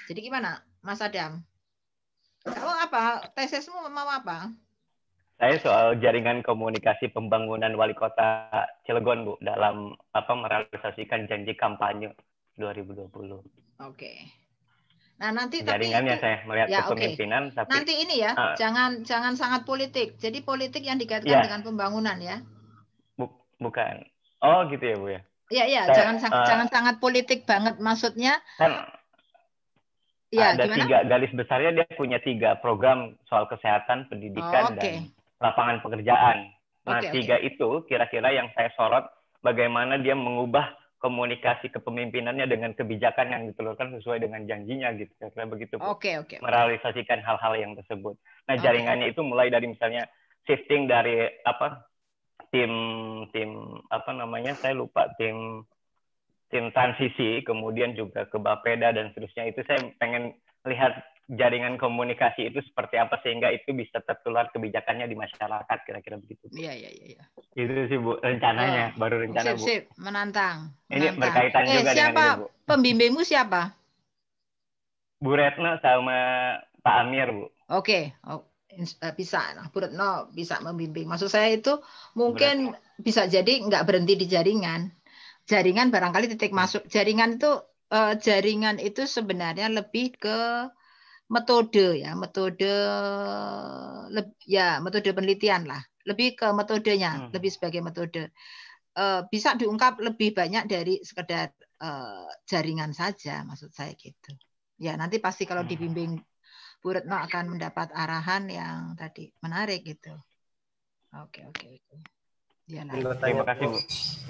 Jadi gimana, Mas Adam? Kamu apa? Tesismu mau apa? Saya soal jaringan komunikasi pembangunan Wali Kota Cilegon, Bu, dalam merealisasikan janji kampanye 2020. Oke. Nah, nanti jaringannya tapi itu, saya melihat ya, kepemimpinan, tapi nanti ini ya, jangan sangat politik. Jadi politik yang dikaitkan dengan pembangunan ya. Bukan. Oh, gitu ya, Bu ya. Iya, jangan sangat politik banget maksudnya. Kan ada gimana? 3 garis besarnya, dia punya 3 program soal kesehatan, pendidikan, dan lapangan pekerjaan. Nah, tiga itu kira-kira yang saya sorot, bagaimana dia mengubah komunikasi kepemimpinannya dengan kebijakan yang ditelurkan sesuai dengan janjinya gitu, kira-kira begitu. Merealisasikan hal-hal yang tersebut. Nah, jaringannya itu mulai dari misalnya shifting dari tim saya lupa, tim transisi, kemudian juga ke Bapeda dan seterusnya. Itu saya pengen lihat jaringan komunikasi itu seperti apa sehingga itu bisa tertular kebijakannya di masyarakat, kira-kira begitu. Iya. Itu sih Bu rencananya, baru rencana Bu. Sip, menantang. Ini berkaitan juga siapa dengan ini Bu. Pembimbingmu siapa? Bu Retno sama Pak Amir Bu. Oke. Bisa, Bu Retno bisa membimbing. Maksud saya itu mungkin bisa jadi nggak berhenti di jaringan. Jaringan barangkali titik masuk. Jaringan itu sebenarnya lebih ke metode penelitian lah, lebih ke metodenya, lebih sebagai metode. Bisa diungkap lebih banyak dari sekedar jaringan saja, maksud saya gitu. Ya nanti pasti kalau dibimbing Bu Retno akan mendapat arahan yang tadi menarik gitu. Oke. Ya, terima kasih Bu.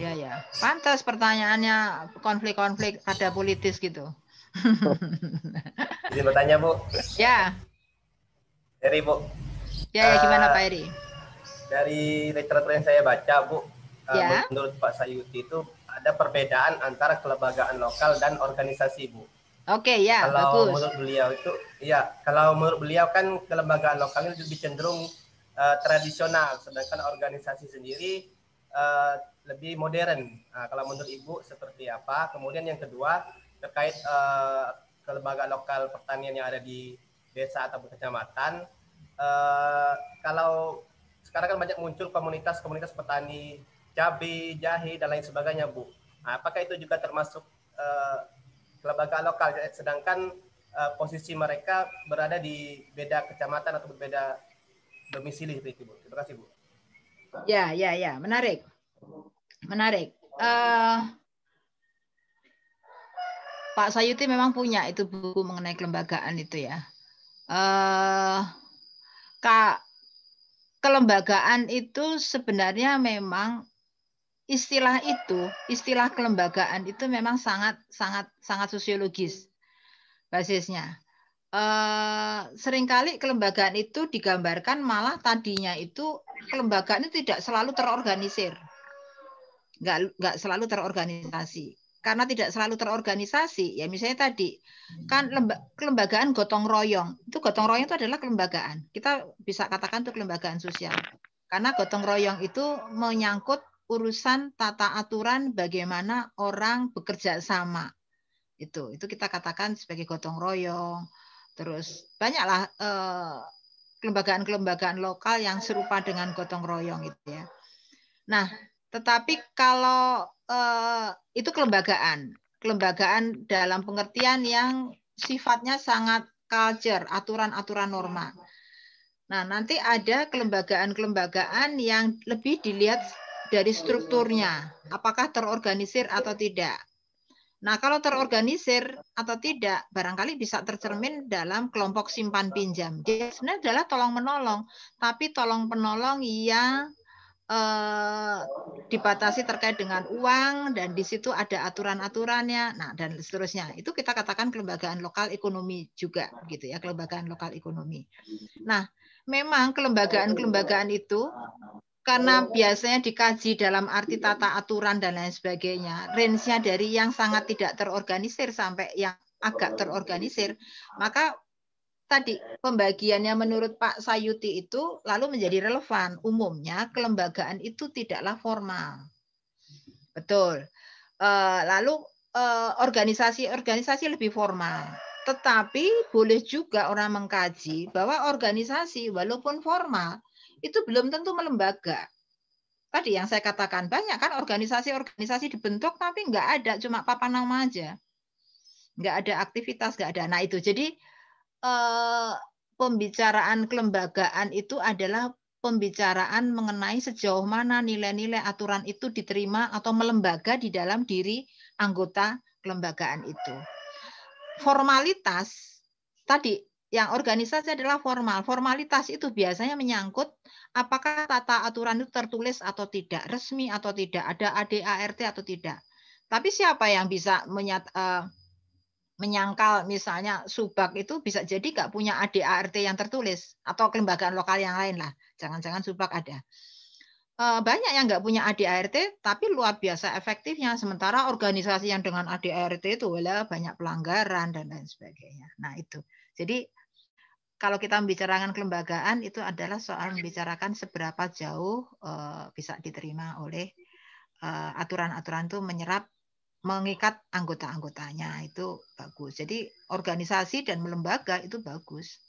Ya. Pantas pertanyaannya konflik-konflik pada politis gitu. Izin bertanya Bu. Ya. Eri Bu. Ya, gimana Pak Eri? Dari literatur yang saya baca Bu, menurut Pak Sayuti itu ada perbedaan antara kelembagaan lokal dan organisasi Bu. Oke, ya, kalau bagus. Kalau menurut beliau kan kelembagaan lokal itu lebih cenderung tradisional, sedangkan organisasi sendiri lebih modern. Nah, kalau menurut Ibu seperti apa? Kemudian yang kedua terkait kelembagaan lokal pertanian yang ada di desa atau kecamatan, kalau sekarang kan banyak muncul komunitas petani cabai, jahe dan lain sebagainya Bu. Nah, apakah itu juga termasuk kelembagaan lokal, sedangkan posisi mereka berada di beda kecamatan atau berbeda domisili seperti itu Bu? Terima kasih Bu. Ya, menarik. Pak Sayuti memang punya itu buku mengenai kelembagaan itu ya. Kelembagaan itu sebenarnya memang istilah kelembagaan itu memang sangat sosiologis basisnya. Seringkali kelembagaan itu digambarkan malah tadinya itu kelembagaan itu tidak selalu terorganisir, nggak selalu terorganisasi. Karena tidak selalu terorganisasi, ya misalnya tadi kan kelembagaan gotong royong, itu gotong royong itu adalah kelembagaan. Kita bisa katakan itu kelembagaan sosial. Karena gotong royong itu menyangkut urusan tata aturan bagaimana orang bekerja sama. Itu kita katakan sebagai gotong royong. Terus banyaklah kelembagaan-kelembagaan lokal yang serupa dengan gotong royong itu ya. Nah, tetapi kalau itu kelembagaan dalam pengertian yang sifatnya sangat culture, aturan-aturan norma. Nah, nanti ada kelembagaan-kelembagaan yang lebih dilihat dari strukturnya, apakah terorganisir atau tidak. Nah, kalau terorganisir atau tidak, barangkali bisa tercermin dalam kelompok simpan pinjam. Dia sebenarnya adalah tolong-menolong, tapi tolong-menolong yang dibatasi terkait dengan uang, dan di situ ada aturan-aturannya, nah dan seterusnya. Itu kita katakan kelembagaan lokal ekonomi juga, gitu ya, kelembagaan lokal ekonomi. Nah, memang kelembagaan itu karena biasanya dikaji dalam arti tata aturan dan lain sebagainya, range-nya dari yang sangat tidak terorganisir sampai yang agak terorganisir, maka tadi pembagiannya menurut Pak Sayuti itu lalu menjadi relevan. Umumnya kelembagaan itu tidaklah formal. Betul. Lalu organisasi lebih formal. Tetapi boleh juga orang mengkaji bahwa organisasi walaupun formal itu belum tentu melembaga. Tadi yang saya katakan, banyak kan organisasi dibentuk tapi nggak ada, cuma papan nama aja. Nggak ada aktivitas, nggak ada. Nah itu, jadi pembicaraan kelembagaan itu adalah pembicaraan mengenai sejauh mana nilai-nilai aturan itu diterima atau melembaga di dalam diri anggota kelembagaan itu. Formalitas tadi yang organisasi adalah formal. Formalitas itu biasanya menyangkut apakah tata aturan itu tertulis atau tidak, resmi atau tidak, ada ADART atau tidak. Tapi siapa yang bisa menyangkal misalnya Subak itu bisa jadi nggak punya ADART yang tertulis atau kelembagaan lokal yang lain lah. Jangan-jangan Subak ada. Banyak yang nggak punya ADART tapi luar biasa efektifnya. Sementara organisasi yang dengan ADART itu banyak pelanggaran dan lain sebagainya. Nah itu. Jadi kalau kita membicarakan kelembagaan itu adalah soal membicarakan seberapa jauh bisa diterima oleh aturan-aturan itu mengikat anggota-anggotanya, itu bagus. Jadi organisasi dan lembaga itu bagus.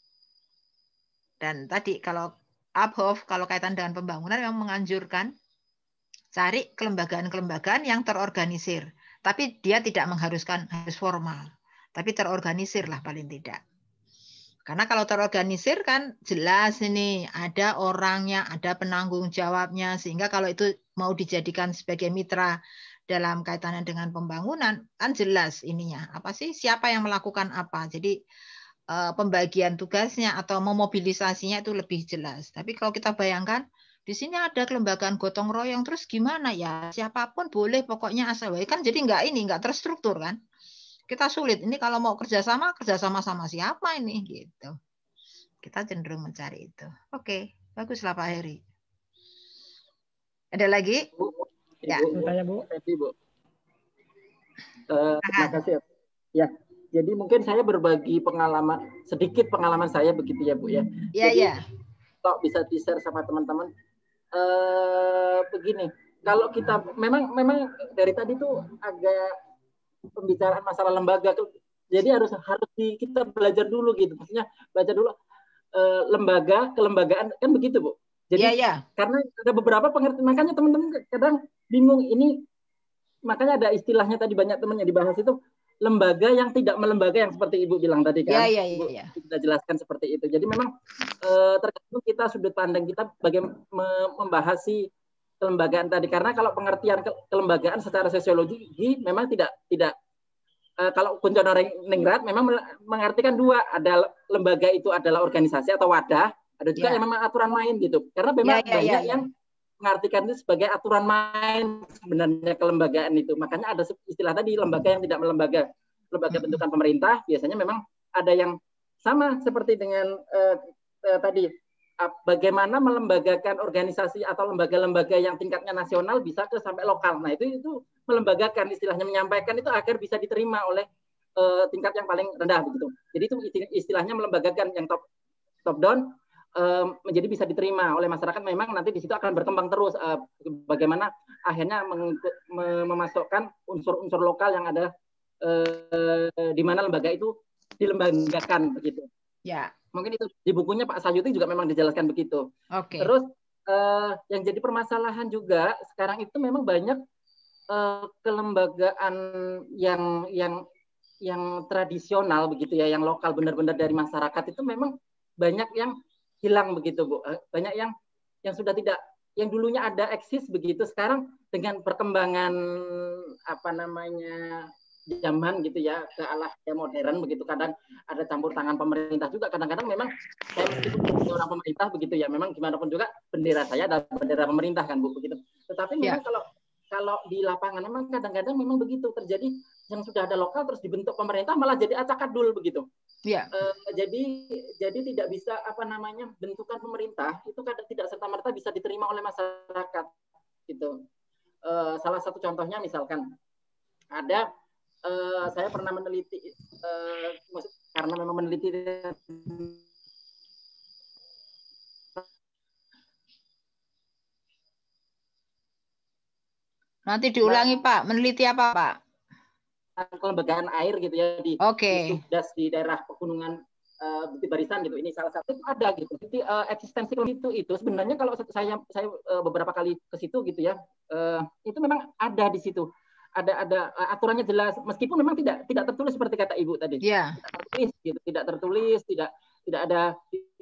Dan tadi kalau Abhof kalau kaitan dengan pembangunan memang menganjurkan cari kelembagaan-kelembagaan yang terorganisir, tapi dia tidak mengharuskan harus formal, tapi terorganisir lah paling tidak. Karena kalau terorganisir kan jelas ini ada orangnya, ada penanggung jawabnya, sehingga kalau itu mau dijadikan sebagai mitra dalam kaitannya dengan pembangunan kan jelas ininya apa sih, siapa yang melakukan apa. Jadi pembagian tugasnya atau memobilisasinya itu lebih jelas. Tapi kalau kita bayangkan di sini ada kelembagaan gotong royong, terus gimana ya, siapapun boleh pokoknya asal kan, jadi nggak terstruktur kan. Kita sulit ini kalau mau kerjasama sama siapa ini gitu. Kita cenderung mencari itu. Oke, baguslah Pak Heri. Ada lagi? Bu, ya. Tanya Bu. Terima kasih ya. Jadi mungkin saya berbagi sedikit pengalaman saya begitu ya Bu ya. Iya ya. Kalau bisa di-share sama teman-teman. Begini, kalau kita memang dari tadi tuh agak pembicaraan masalah lembaga tuh, jadi harus kita belajar dulu gitu, maksudnya belajar dulu kelembagaan kan begitu Bu. Jadi karena ada beberapa pengertian, makanya teman-teman kadang bingung ini, makanya ada istilahnya tadi banyak teman yang dibahas itu lembaga yang tidak melembaga yang seperti Ibu bilang tadi kan. Iya. Kita jelaskan seperti itu. Jadi memang tergantung kita sudut pandang kita bagaimana membahas si kelembagaan tadi, karena kalau pengertian kelembagaan secara sosiologi memang tidak kalau Kuncono Ningrat memang mengartikan dua, ada lembaga itu adalah organisasi atau wadah, ada juga yang memang aturan main gitu, karena memang banyak yang mengartikan itu sebagai aturan main sebenarnya kelembagaan itu. Makanya ada istilah tadi lembaga yang tidak melembaga, lembaga bentukan pemerintah biasanya memang ada yang sama seperti dengan tadi. Bagaimana melembagakan organisasi atau lembaga-lembaga yang tingkatnya nasional bisa ke sampai lokal. Nah itu melembagakan, istilahnya menyampaikan itu agar bisa diterima oleh tingkat yang paling rendah begitu. Jadi itu istilahnya melembagakan yang top down menjadi bisa diterima oleh masyarakat. Memang nanti di situ akan berkembang terus bagaimana akhirnya memasukkan unsur-unsur lokal yang ada di mana lembaga itu dilembagakan begitu. Ya. Mungkin itu di bukunya Pak Sayuti juga memang dijelaskan begitu. Oke. Terus yang jadi permasalahan juga sekarang itu memang banyak kelembagaan yang tradisional begitu ya, yang lokal benar-benar dari masyarakat itu memang banyak yang hilang begitu Bu. Banyak yang sudah tidak, yang dulunya ada eksis begitu, sekarang dengan perkembangan zaman gitu ya ke arah modern begitu, kadang ada campur tangan pemerintah juga, kadang-kadang memang saya meskipun orang pemerintah begitu ya, memang gimana pun juga bendera saya ada bendera pemerintah kan Bu begitu. Tetapi memang kalau di lapangan memang kadang-kadang memang begitu terjadi, yang sudah ada lokal terus dibentuk pemerintah malah jadi acak-adul begitu. Iya. Jadi tidak bisa bentukan pemerintah itu kadang tidak serta-merta bisa diterima oleh masyarakat gitu. Salah satu contohnya misalkan ada saya pernah meneliti karena memang meneliti nanti diulangi Pak, meneliti apa Pak? Kelembagaan air gitu ya di Subdas di daerah pegunungan Bukit Barisan gitu. Ini salah satu ada gitu. Jadi eksistensi itu sebenarnya kalau saya beberapa kali ke situ gitu ya, itu memang ada di situ. Ada aturannya jelas, meskipun memang tidak tertulis seperti kata Ibu tadi. Tidak tertulis, tidak ada.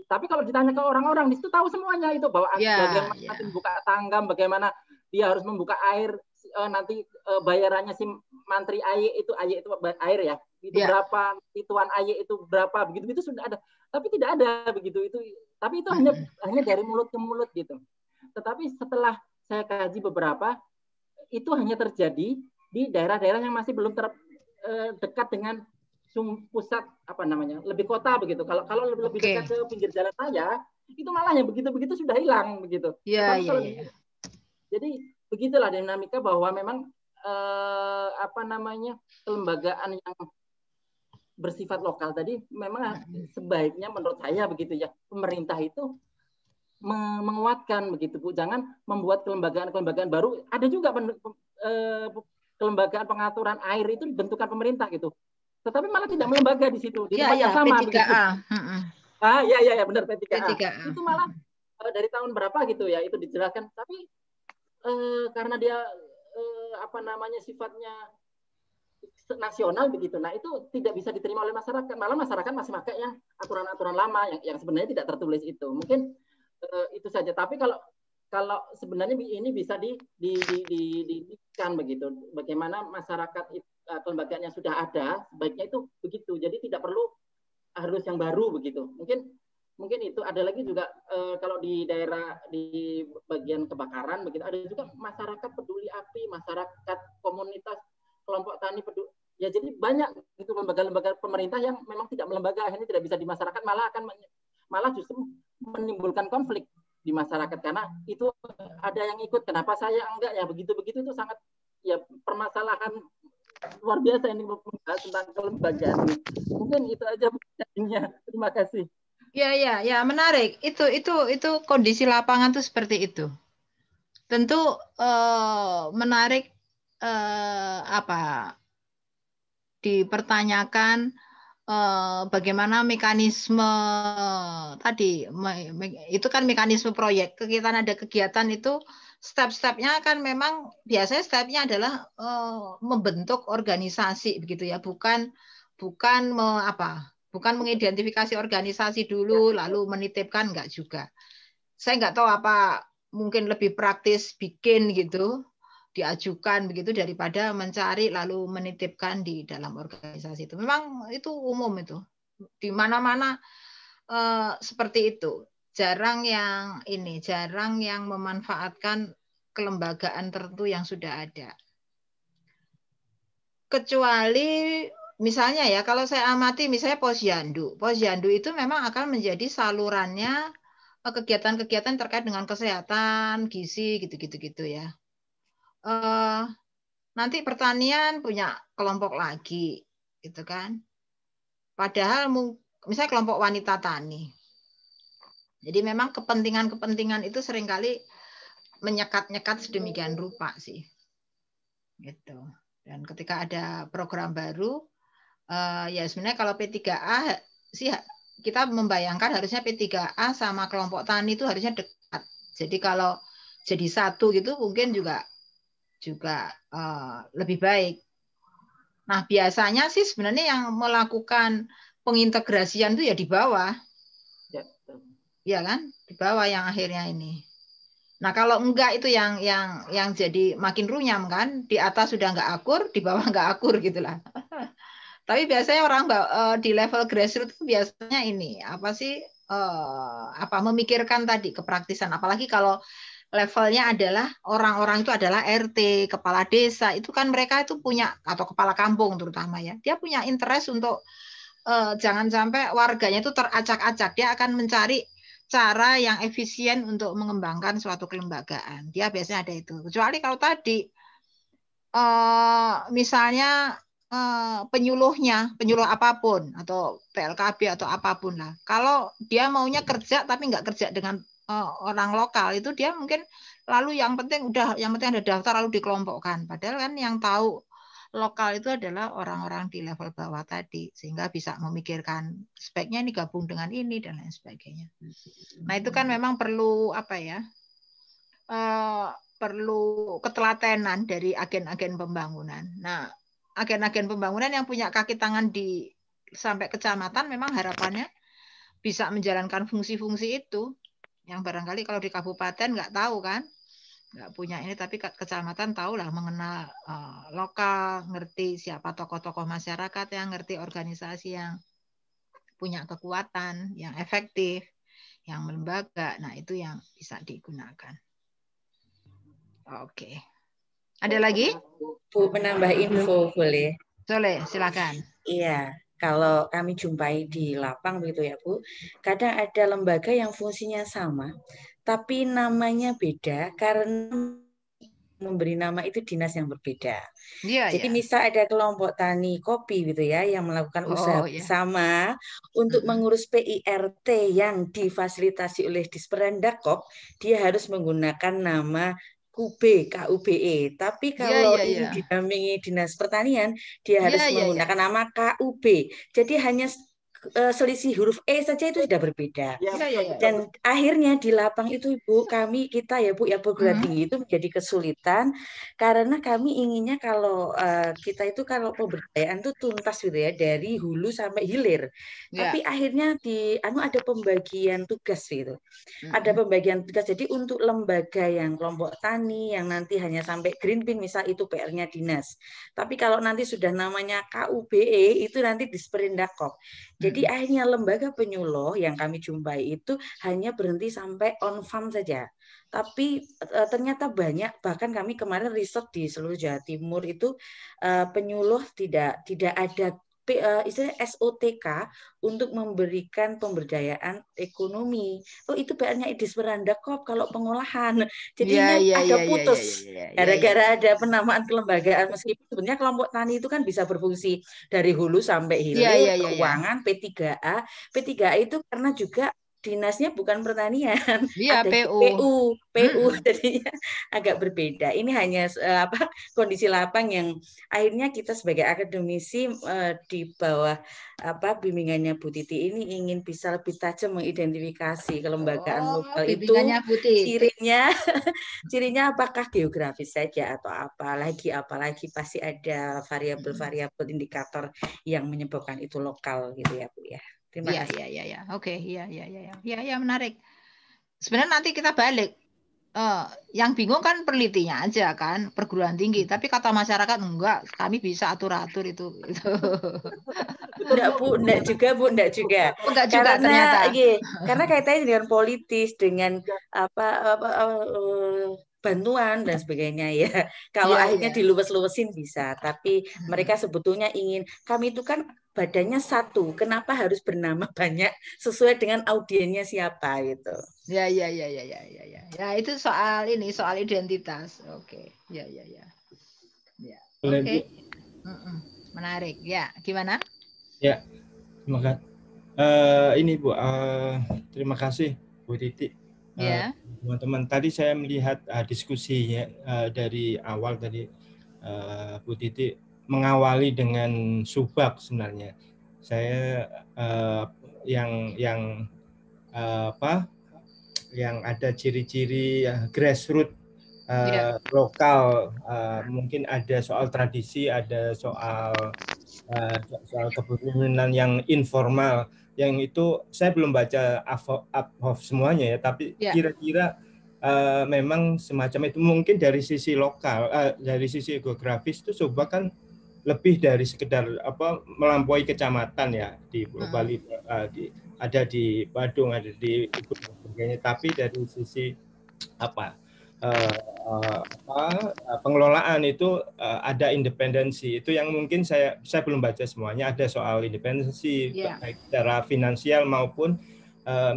Tapi kalau ditanya ke orang-orang di situ tahu semuanya itu, bahwa bagaimana membuka tanggam, bagaimana dia harus membuka air, nanti bayarannya si mantri air itu air ya, itu berapa, Tuan Aye itu berapa, begitu sudah ada. Tapi tidak ada begitu itu. Tapi itu hanya dari mulut ke mulut gitu. Tetapi setelah saya kaji beberapa, itu hanya terjadi di daerah-daerah yang masih belum dekat dengan pusat lebih kota begitu. Kalau lebih dekat ke pinggir jalan raya, itu malah yang begitu sudah hilang begitu. Jadi begitulah dinamika bahwa memang kelembagaan yang bersifat lokal tadi memang sebaiknya menurut saya begitu ya, pemerintah itu menguatkan begitu Bu. Jangan membuat kelembagaan baru. Ada juga kelembagaan pengaturan air itu bentukan pemerintah gitu. Tetapi malah tidak melembaga di situ. Di tempat yang sama P3A. Begitu. Ya benar P3A. Itu malah dari tahun berapa gitu ya itu dijelaskan. Tapi karena dia sifatnya nasional begitu. Nah, itu tidak bisa diterima oleh masyarakat. Malah masyarakat masih pakai yang aturan-aturan lama yang sebenarnya tidak tertulis itu. Mungkin itu saja. Tapi kalau sebenarnya ini bisa didikan begitu. Bagaimana masyarakat kelembagaan yang sudah ada sebaiknya itu begitu. Jadi tidak perlu harus yang baru begitu. Mungkin itu ada lagi juga kalau di daerah di bagian kebakaran begitu ada juga masyarakat peduli api, masyarakat komunitas kelompok tani peduli. Ya jadi banyak itu lembaga-lembaga pemerintah yang memang tidak melembaga, akhirnya tidak bisa di masyarakat, malah justru menimbulkan konflik di masyarakat karena itu ada yang ikut, kenapa saya enggak ya begitu itu sangat ya permasalahan luar biasa ini membahas tentang kelembagaan ini. Mungkin itu aja bukannya. Terima kasih. Ya, menarik. Itu kondisi lapangan tuh seperti itu. Tentu menarik dipertanyakan bagaimana mekanisme tadi itu kan mekanisme proyek. Ada kegiatan itu step-stepnya kan memang biasanya stepnya adalah membentuk organisasi begitu ya, bukan mengidentifikasi organisasi dulu lalu menitipkan, enggak juga. Saya enggak tahu apa mungkin lebih praktis bikin gitu, diajukan begitu daripada mencari lalu menitipkan di dalam organisasi itu. Memang itu umum itu. Di mana-mana seperti itu. Jarang yang memanfaatkan kelembagaan tertentu yang sudah ada. Kecuali misalnya ya, kalau saya amati misalnya Posyandu itu memang akan menjadi salurannya kegiatan-kegiatan terkait dengan kesehatan, gizi, gitu-gitu ya. Nanti pertanian punya kelompok lagi, gitu kan. Padahal misalnya kelompok wanita tani. Jadi memang kepentingan-kepentingan itu seringkali menyekat-nyekat sedemikian rupa sih. Gitu. Dan ketika ada program baru, ya sebenarnya kalau P3A sih kita membayangkan harusnya P3A sama kelompok tani itu harusnya dekat. Jadi kalau jadi satu gitu mungkin juga lebih baik. Nah biasanya sih sebenarnya yang melakukan pengintegrasian itu ya di bawah, ya kan, di bawah yang akhirnya ini. Nah kalau enggak itu yang jadi makin runyam kan, di atas sudah enggak akur, di bawah enggak akur gitulah. Tapi biasanya orang di level grassroots itu biasanya ini memikirkan tadi kepraktisan, apalagi kalau levelnya adalah orang-orang itu adalah RT, kepala desa, itu kan mereka itu punya, atau kepala kampung terutama ya, dia punya interest untuk jangan sampai warganya itu teracak-acak, dia akan mencari cara yang efisien untuk mengembangkan suatu kelembagaan. Dia biasanya ada itu. Kecuali kalau tadi misalnya penyuluh apapun atau PLKB atau apapun lah. Kalau dia maunya kerja tapi nggak kerja dengan orang lokal, itu dia mungkin lalu yang penting ada daftar lalu dikelompokkan. Padahal kan yang tahu lokal itu adalah orang-orang di level bawah tadi, sehingga bisa memikirkan sebaiknya ini gabung dengan ini dan lain sebagainya. Nah itu kan memang perlu perlu ketelatenan dari agen-agen pembangunan. Nah agen-agen pembangunan yang punya kaki tangan sampai kecamatan memang harapannya bisa menjalankan fungsi-fungsi itu, yang barangkali kalau di kabupaten nggak tahu kan, nggak punya ini, tapi kecamatan tahulah mengenal lokal, ngerti siapa tokoh-tokoh masyarakat yang ngerti organisasi yang punya kekuatan, yang efektif, yang lembaga. Nah, itu yang bisa digunakan. Oke. Ada lagi? Bu, menambah info boleh? Boleh, silakan. Iya. Kalau kami jumpai di lapang begitu ya Bu, kadang ada lembaga yang fungsinya sama, tapi namanya beda karena memberi nama itu dinas yang berbeda. Jadi misal ada kelompok tani kopi gitu ya yang melakukan usaha bersama untuk mengurus PIRT yang difasilitasi oleh Disperendakop, dia harus menggunakan nama KUBE. Tapi kalau ini didampingi Dinas Pertanian, dia harus menggunakan nama KUB. Jadi hanya selisih huruf E saja itu sudah berbeda. Dan akhirnya di lapang itu Ibu, kita ya Bu, ya perguruan tinggi itu menjadi kesulitan karena kami inginnya kalau kita itu kalau pemberdayaan itu tuntas gitu ya dari hulu sampai hilir. Tapi akhirnya ada pembagian tugas gitu. Ada pembagian tugas. Jadi untuk lembaga yang kelompok tani yang nanti hanya sampai green bean misal itu PR-nya dinas. Tapi kalau nanti sudah namanya KUBE itu nanti Disperendakop. Jadi akhirnya lembaga penyuluh yang kami jumpai itu hanya berhenti sampai on farm saja. Tapi ternyata banyak, bahkan kami kemarin riset di seluruh Jawa Timur itu penyuluh tidak ada istilahnya SOTK untuk memberikan pemberdayaan ekonomi. Oh itu PR-nya Disperendakop kalau pengolahan. Jadinya agak putus. Gara-gara ada penamaan kelembagaan meskipun sebenarnya kelompok tani itu kan bisa berfungsi dari hulu sampai hilir, keuangan, P3A. P3A itu karena juga dinasnya bukan pertanian, ada PU, jadinya agak berbeda. Ini hanya kondisi lapang yang akhirnya kita sebagai akademisi di bawah bimbingannya Bu Titi ini ingin bisa lebih tajam mengidentifikasi kelembagaan lokal itu. Cirinya apakah geografis saja atau apalagi pasti ada variabel-variabel indikator yang menyebabkan itu lokal gitu ya Bu ya. Terima kasih. Oke, menarik. Sebenarnya nanti kita balik. Yang bingung kan penelitinya aja kan, perguruan tinggi. Tapi kata masyarakat enggak, kami bisa atur-atur itu. Enggak juga. Enggak juga karena, ternyata. Karena kaitannya dengan politis, dengan bantuan dan sebagainya ya. Kalau akhirnya diluwes-luwesin bisa, tapi mereka sebetulnya ingin, kami itu kan badannya satu, kenapa harus bernama banyak sesuai dengan audiennya siapa gitu. Ya, itu soal identitas. Oke. Ya. Oke. Menarik. Ya, gimana? Ya, terima kasih. Ini Bu, terima kasih Bu Titi. Teman-teman, tadi saya melihat diskusinya dari awal tadi Bu Titi mengawali dengan subak sebenarnya. Saya yang ada ciri-ciri grassroots lokal, mungkin ada soal tradisi, ada soal kepemimpinan yang informal, yang itu saya belum baca Uphoff semuanya ya, tapi kira-kira memang semacam itu. Mungkin dari sisi lokal, dari sisi geografis itu Subak kan lebih dari sekedar melampaui kecamatan ya, di Bali ada di Badung, ada di Ubud dan sebagainya. Tapi dari sisi pengelolaan itu ada independensi. Itu yang mungkin saya belum baca semuanya. Ada soal independensi baik secara finansial maupun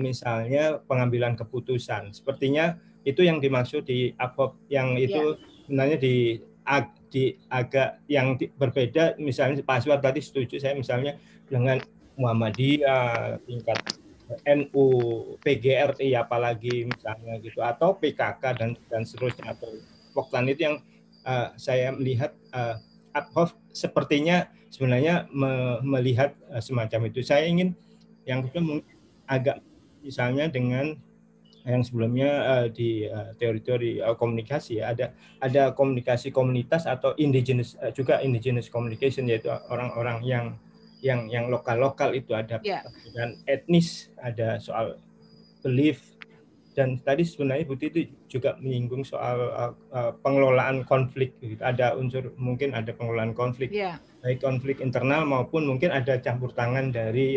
misalnya pengambilan keputusan. Sepertinya itu yang dimaksud di Uphoff, yang itu sebenarnya di agak yang berbeda. Misalnya Pak Aswar tadi setuju saya misalnya dengan Muhammadiyah, tingkat NU, PGRI apalagi misalnya gitu, atau PKK dan seterusnya, atau Poktan, itu yang saya melihat Uphoff sepertinya sebenarnya melihat semacam itu. Saya ingin yang kedua agak misalnya dengan yang sebelumnya di teori-teori komunikasi ya, ada komunikasi komunitas atau indigenous, juga indigenous communication, yaitu orang-orang yang lokal itu ada dengan etnis, ada soal belief Dan tadi sebenarnya Bu Titi juga menyinggung soal pengelolaan konflik. Ada unsur, mungkin ada pengelolaan konflik, baik konflik internal maupun mungkin ada campur tangan dari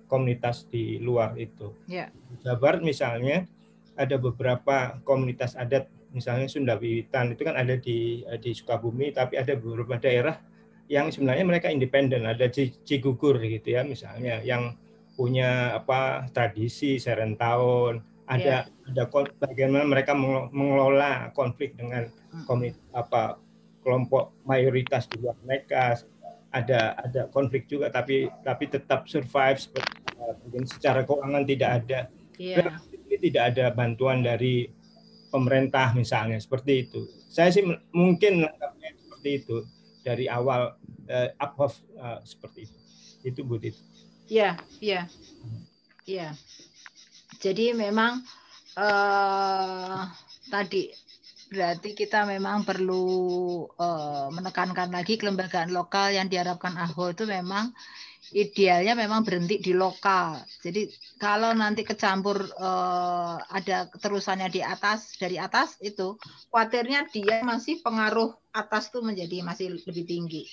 komunitas di luar itu. Di Jawa Barat misalnya ada beberapa komunitas adat, misalnya Sunda Wiwitan itu kan ada di Sukabumi, tapi ada beberapa daerah yang sebenarnya mereka independen. Ada Cigugur gitu ya misalnya, yang punya tradisi serentahun. Ada bagaimana mereka mengelola konflik dengan kelompok mayoritas di luar mereka. Ada konflik juga, tapi tetap survive mungkin secara keuangan tidak ada. Tidak ada bantuan dari pemerintah misalnya, seperti itu. Saya sih mungkin menganggapnya seperti itu dari awal seperti itu. Itu Bu Titi. Iya. Jadi memang tadi berarti kita memang perlu menekankan lagi kelembagaan lokal yang diharapkan AHO itu memang idealnya memang berhenti di lokal. Jadi kalau nanti kecampur ada keterusannya dari atas itu, khawatirnya dia masih pengaruh atas tuh masih lebih tinggi.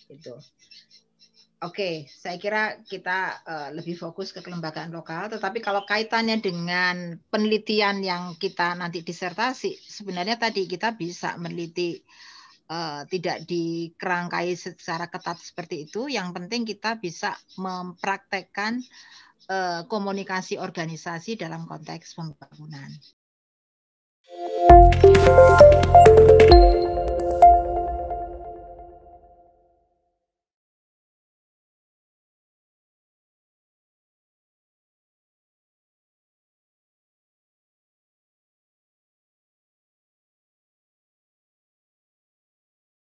Gitu. Oke, saya kira kita lebih fokus ke kelembagaan lokal. Tetapi kalau kaitannya dengan penelitian yang kita nanti disertasi, sebenarnya tadi kita bisa meneliti tidak dikerangkai secara ketat seperti itu. Yang penting kita bisa mempraktekkan komunikasi organisasi dalam konteks pembangunan.